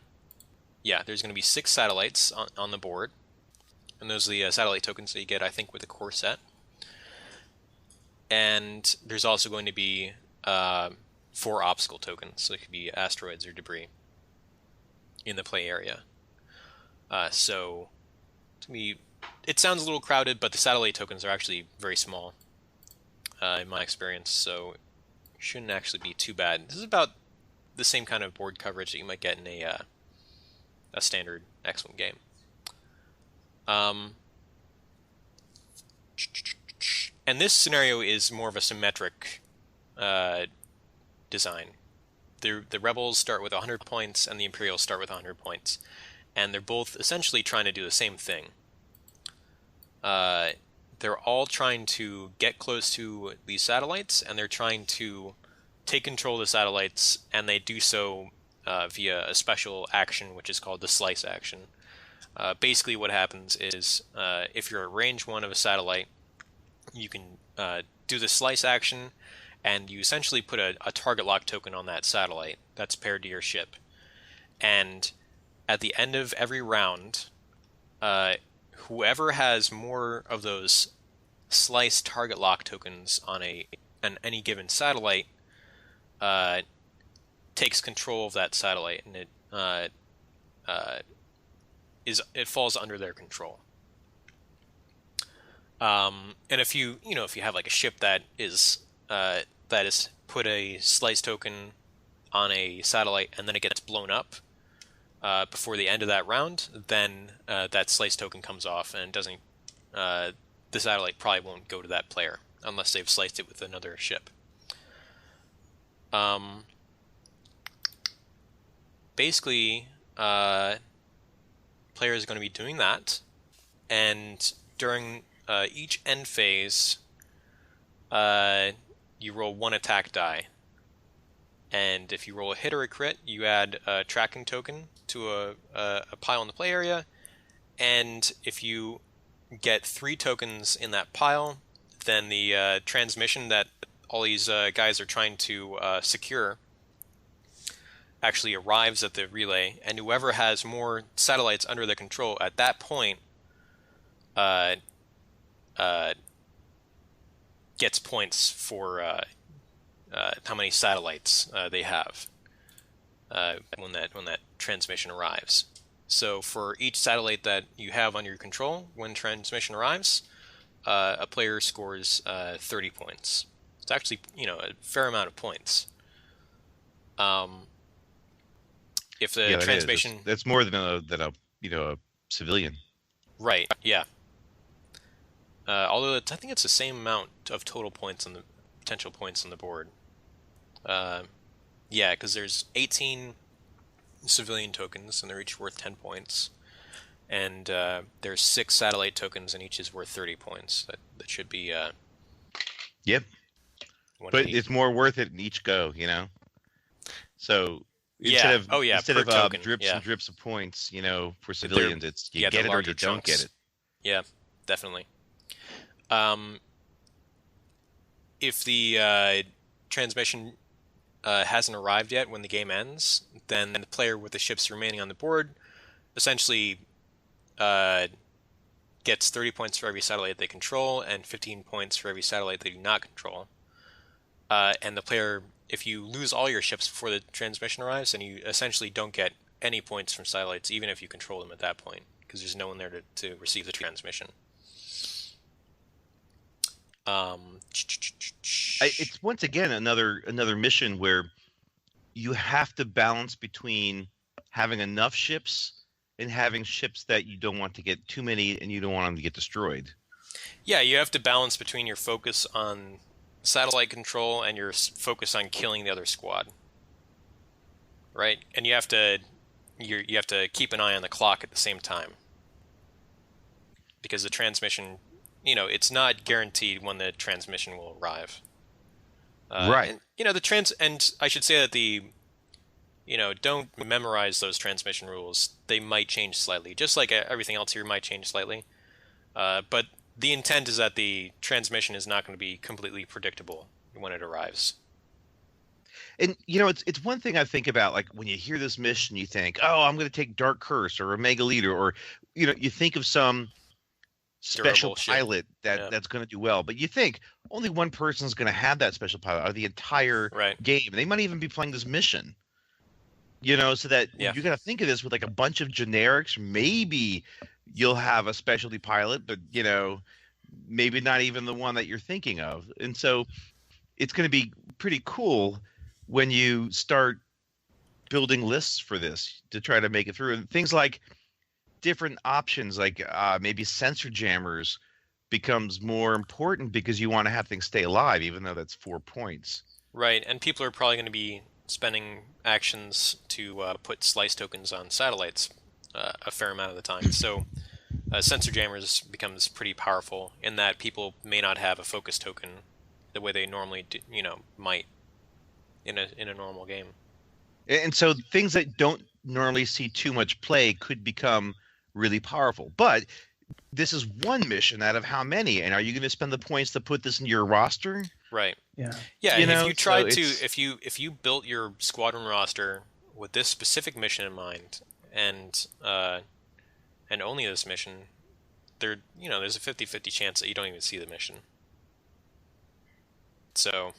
there's going to be 6 satellites on the board, and those are the satellite tokens that you get, I think, with the core set. And there's also going to be 4 obstacle tokens, so it could be asteroids or debris in the play area. So to me, it sounds a little crowded, but the satellite tokens are actually very small in my experience, so it shouldn't actually be too bad. This is about the same kind of board coverage that you might get in a standard X-Wing game. And this scenario is more of a symmetric design. The Rebels start with 100 points, and the Imperials start with 100 points. And they're both essentially trying to do the same thing. They're all trying to get close to these satellites, and they're trying to take control of the satellites, and they do so via a special action, which is called the slice action. Basically what happens is, if you're at range 1 of a satellite, you can do the slice action, and you essentially put a target lock token on that satellite that's paired to your ship. And at the end of every round, whoever has more of those slice target lock tokens on any given satellite takes control of that satellite, and it falls under their control. And if you have like a ship that is put a slice token on a satellite and then it gets blown up before the end of that round, then that slice token comes off, and doesn't. The satellite probably won't go to that player unless they've sliced it with another ship. Basically, players are going to be doing that, and during each end phase, you roll 1 attack die. And if you roll a hit or a crit, you add a tracking token to a pile in the play area. And if you get 3 tokens in that pile, then the transmission that all these guys are trying to secure actually arrives at the relay. And whoever has more satellites under their control at that point gets points for how many satellites they have when that transmission arrives. So for each satellite that you have under your control when transmission arrives, a player scores 30 points. It's actually a fair amount of points. If the transmission, that's more than a civilian. Right. Yeah. Although I think it's the same amount of total points on the potential points on the board. Yeah, because there's 18 civilian tokens, and they're each worth 10 points. And there's 6 satellite tokens, and each is worth 30 points. That should be... Yep. But it's more worth it in each go, So instead of drips and drips of points, for civilians, it's you get it or you don't get it. Yeah, definitely. If the transmission hasn't arrived yet when the game ends, then the player with the ships remaining on the board essentially gets 30 points for every satellite they control and 15 points for every satellite they do not control. And the player, if you lose all your ships before the transmission arrives, then you essentially don't get any points from satellites, even if you control them at that point, because there's no one there to receive the transmission. It's once again another mission where you have to balance between having enough ships and having ships that you don't want to get too many and you don't want them to get destroyed. Yeah, you have to balance between your focus on satellite control and your focus on killing the other squad, right? And you have to keep an eye on the clock at the same time, because the transmission, it's not guaranteed when the transmission will arrive. Right. And, and I should say that don't memorize those transmission rules. They might change slightly, just like everything else here might change slightly. But the intent is that the transmission is not going to be completely predictable when it arrives. And, it's one thing I think about, like, when you hear this mission, you think, oh, I'm going to take Dark Curse or Omega Leader, or, you think of some special pilot that's going to do well. But you think only one person's going to have that special pilot, or the entire game. And they might even be playing this mission. So that you got to think of this with like a bunch of generics. Maybe you'll have a specialty pilot, but maybe not even the one that you're thinking of. And so it's going to be pretty cool when you start building lists for this to try to make it through. And things like different options, like maybe sensor jammers becomes more important because you want to have things stay alive, even though that's 4 points. Right, and people are probably going to be spending actions to put slice tokens on satellites a fair amount of the time. So Sensor Jammers becomes pretty powerful in that people may not have a focus token the way they normally do, might in a normal game. And so things that don't normally see too much play could become really powerful. But this is one mission out of how many? And are you going to spend the points to put this in your roster? Right. Yeah. Yeah. And if you tried to, if you built your squadron roster with this specific mission in mind, and only this mission, there's a 50-50 chance that you don't even see the mission. So.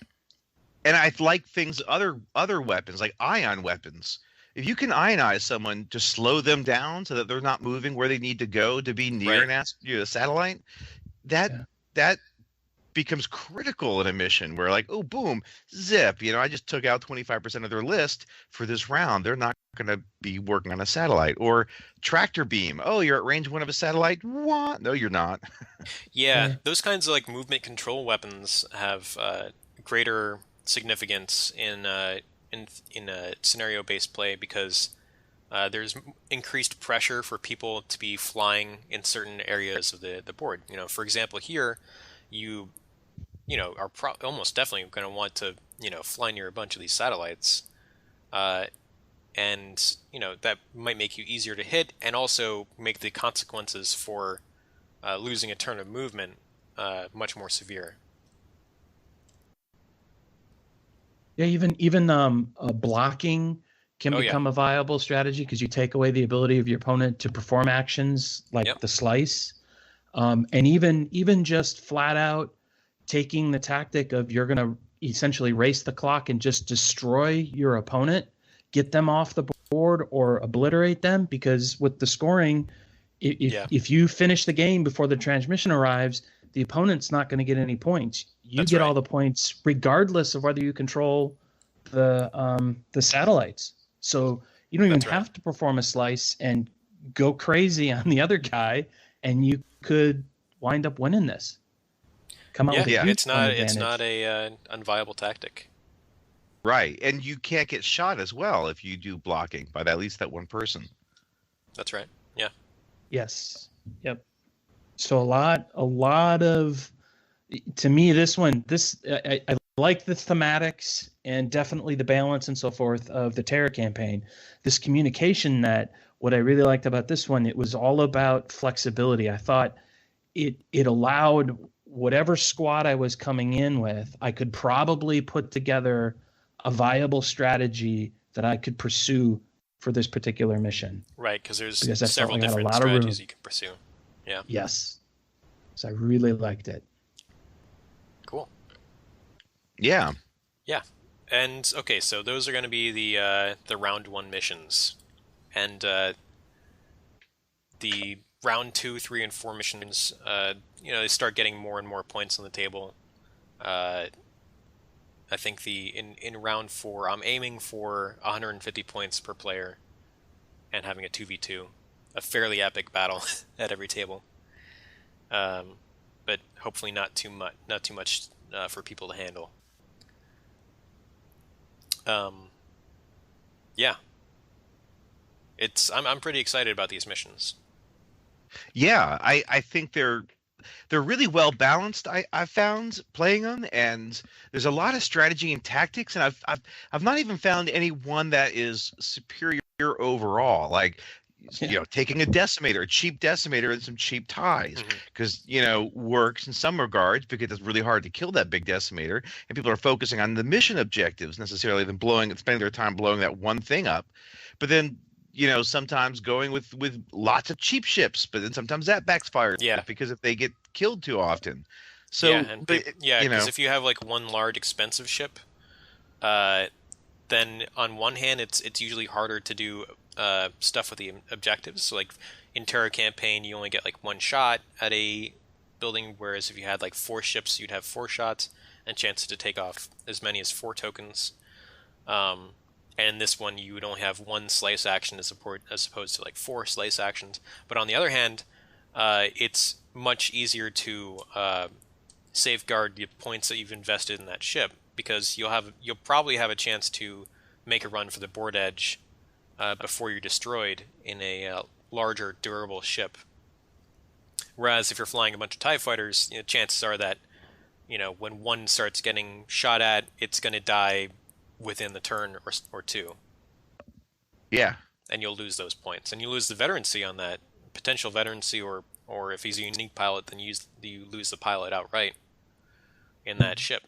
And I like things, other weapons, like ion weapons. If you can ionize someone to slow them down so that they're not moving where they need to go to be near a satellite, that becomes critical in a mission where, like, oh, boom, zip, I just took out 25% of their list for this round. They're not going to be working on a satellite. Or tractor beam. Oh, you're at range 1 of a satellite? What? No, you're not. Yeah, those kinds of like movement control weapons have greater significance in scenario-based play because there's increased pressure for people to be flying in certain areas of the board. For example, here you are almost definitely going to want to fly near a bunch of these satellites, and that might make you easier to hit and also make the consequences for losing a turn of movement much more severe. Yeah, even blocking can become a viable strategy because you take away the ability of your opponent to perform actions like the slice, and even just flat out taking the tactic of you're going to essentially race the clock and just destroy your opponent, get them off the board or obliterate them, because with the scoring, if you finish the game before the transmission arrives, the opponent's not going to get any points. You get all the points regardless of whether you control the satellites. So you don't even have to perform a slice and go crazy on the other guy, and you could wind up winning this. It's not a unviable tactic. Right, and you can't get shot as well if you do blocking by at least that one person. That's right. Yeah. Yes. Yep. So a lot of, to me, I like the thematics and definitely the balance and so forth of the Terror campaign. This communication net, what I really liked about this one, it was all about flexibility. I thought it allowed whatever squad I was coming in with, I could probably put together a viable strategy that I could pursue for this particular mission. Right, because there's several different strategies you can pursue. Yeah. Yes. So I really liked it. Cool. Yeah. Yeah. And okay, so those are going to be the round 1 missions, and the round 2, 3, and 4 missions. They start getting more and more points on the table. I think in round 4, I'm aiming for 150 points per player, and having a 2v2. A fairly epic battle at every table, but hopefully not too much for people to handle. Yeah, I'm pretty excited about these missions. Yeah, I think they're really well balanced. I've found playing them, and there's a lot of strategy and tactics, and I've not even found any one that is superior overall. Like, taking a cheap decimator and some cheap ties, because works in some regards because it's really hard to kill that big decimator, and people are focusing on the mission objectives necessarily than spending their time blowing that one thing up. But then sometimes going with lots of cheap ships, but then sometimes that backfires because if they get killed too often. So because if you have like one large expensive ship, then on one hand it's usually harder to do stuff with the objectives. So like in Terror campaign, you only get like one shot at a building, whereas if you had like 4 ships, you'd have 4 shots and chances to take off as many as 4 tokens. And in this one, you would only have 1 slice action as opposed to like 4 slice actions. But on the other hand, it's much easier to safeguard the points that you've invested in that ship, because you'll probably have a chance to make a run for the board edge before you're destroyed in a larger, durable ship. Whereas if you're flying a bunch of TIE fighters, chances are that when one starts getting shot at, it's going to die within the turn or two. Yeah. And you'll lose those points. And you lose the veterancy on that. Potential veterancy, or if he's a unique pilot, then you lose the pilot outright in that ship.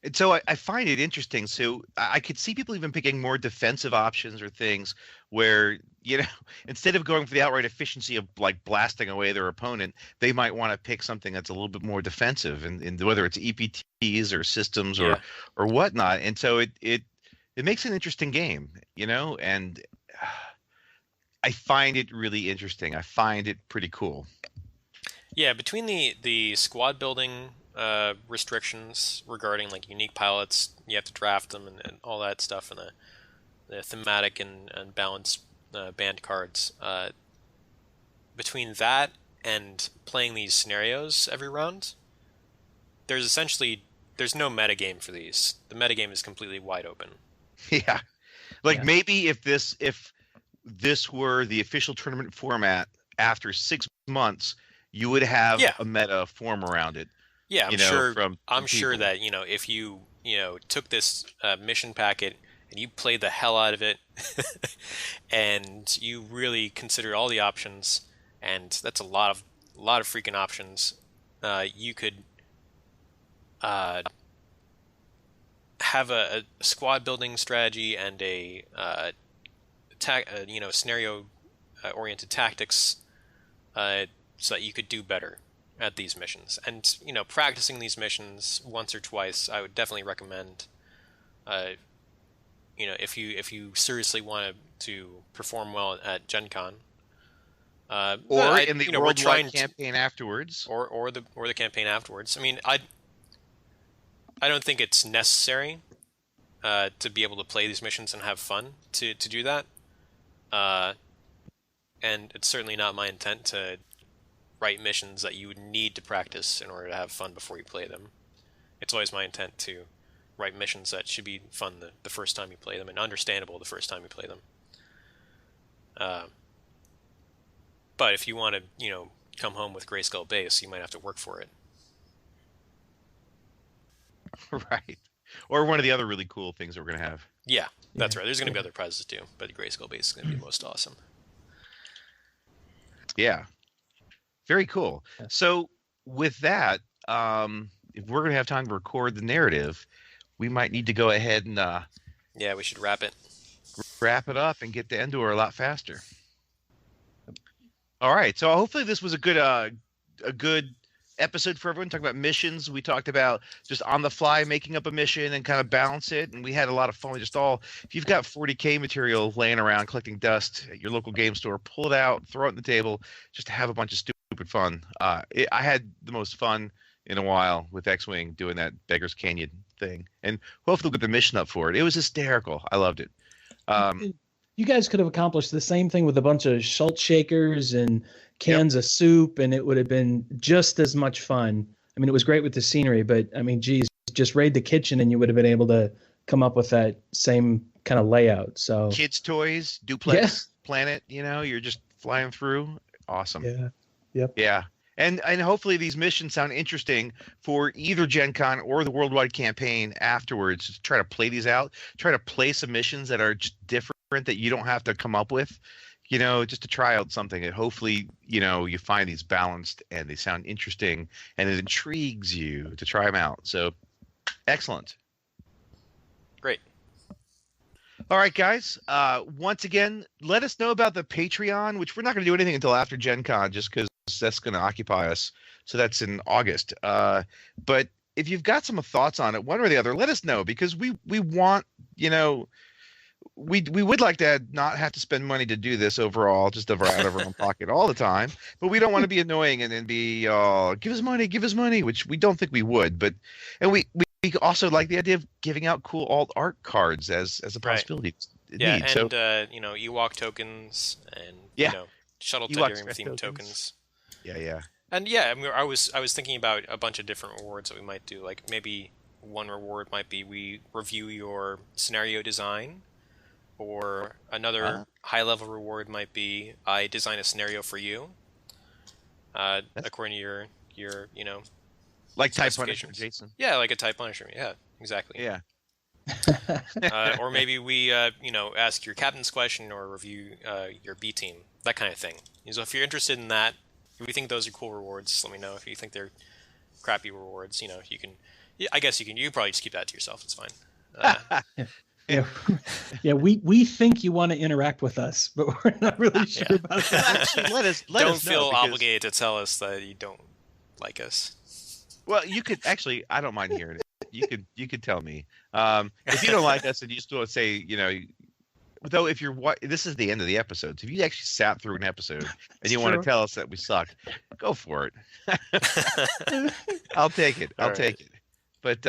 And so I find it interesting. So I could see people even picking more defensive options or things where, instead of going for the outright efficiency of like blasting away their opponent, they might want to pick something that's a little bit more defensive, and whether it's EPTs or systems or whatnot. And so it makes an interesting game, and I find it really interesting. I find it pretty cool. Yeah, between the squad building restrictions regarding like unique pilots, you have to draft them and all that stuff, and the thematic and balanced band cards. Between that and playing these scenarios every round, there's no metagame for these. The metagame is completely wide open. Yeah. Maybe if this were the official tournament format after 6 months, you would have a meta form around it. Yeah, I'm sure that if you took this mission packet and you played the hell out of it, and you really considered all the options, and that's a lot of freaking options, you could have a squad building strategy and a scenario oriented tactics, so that you could do better at these missions. And practicing these missions once or twice, I would definitely recommend. If you seriously wanted to perform well at Gencon, or in the worldwide campaign afterwards, or the campaign afterwards. I mean, I don't think it's necessary to be able to play these missions and have fun to do that. And it's certainly not my intent to write missions that you would need to practice in order to have fun before you play them. It's always my intent to write missions that should be fun the first time you play them, and understandable the first time you play them. But if you want to, come home with Grayskull Base, you might have to work for it. Right. Or one of the other really cool things that we're going to have. Yeah, that's right. There's going to be other prizes too, but the Grayskull Base is going to be most awesome. Yeah. Very cool. So with that, if we're going to have time to record the narrative, we might need to go ahead and we should wrap it up and get to Endor a lot faster. All right. So hopefully this was a good episode for everyone. Talking about missions, we talked about just on the fly making up a mission and kind of balance it, and we had a lot of fun. We just if you've got 40K material laying around collecting dust at your local game store, pull it out, throw it on the table, just to have a bunch of stupid fun. I had the most fun in a while with X-Wing doing that Beggar's Canyon thing, and hopefully we'll get the mission up for it. It was hysterical. I loved it. You guys could have accomplished the same thing with a bunch of Schultz shakers and cans of soup, and it would have been just as much fun. I mean, it was great with the scenery, but I mean, geez, just raid the kitchen and you would have been able to come up with that same kind of layout. So kids' toys, duplex planet, you're just flying through. Awesome. Yeah. Yep. Yeah. And hopefully these missions sound interesting for either Gen Con or the worldwide campaign afterwards. Just try to play these out. Try to play some missions that are just different, that you don't have to come up with, just to try out something. And hopefully, you find these balanced and they sound interesting and it intrigues you to try them out. So excellent. Great. All right, guys. Once again, let us know about the Patreon, which we're not going to do anything until after Gen Con, just because that's going to occupy us. So that's in August. But if you've got some thoughts on it, one or the other, let us know, because we want, we would like to not have to spend money to do this overall, just out of our own pocket all the time. But we don't want to be annoying and then be, give us money, which we don't think we would. And we also like the idea of giving out cool alt art cards as a possibility. Right. Yeah, and so, Ewok tokens and Shuttle Tydirium themed tokens. Yeah. And yeah, I mean, I was thinking about a bunch of different rewards that we might do. Like maybe one reward might be we review your scenario design, or another high-level reward might be I design a scenario for you, according to your like type punishment, Jason. Yeah, like a type punishment. Yeah, exactly. Yeah. Or maybe we ask your captain's question or review your B team, that kind of thing. So if you're interested in that, if you think those are cool rewards, just let me know. If you think they're crappy rewards, you can. Yeah, I guess you can. You probably just keep that to yourself. It's fine. Yeah. We think you want to interact with us, but we're not really sure about that. Let us don't feel know, obligated to tell us that you don't like us. Well, you could actually. I don't mind hearing it. You could tell me if you don't like us, and you still say Though if you're this is the end of the episode, so if you actually sat through an episode and you want to tell us that we sucked, go for it. I'll take it. I'll take it. But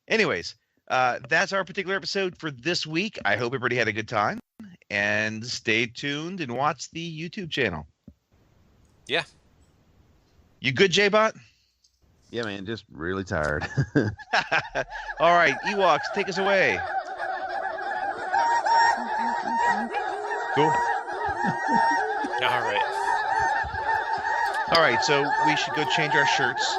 anyways, that's our particular episode for this week. I hope everybody had a good time, and stay tuned and watch the YouTube channel. Yeah. You good, J-Bot? Yeah, man, just really tired. All right, Ewoks, take us away. Cool. All right. All right, so we should go change our shirts.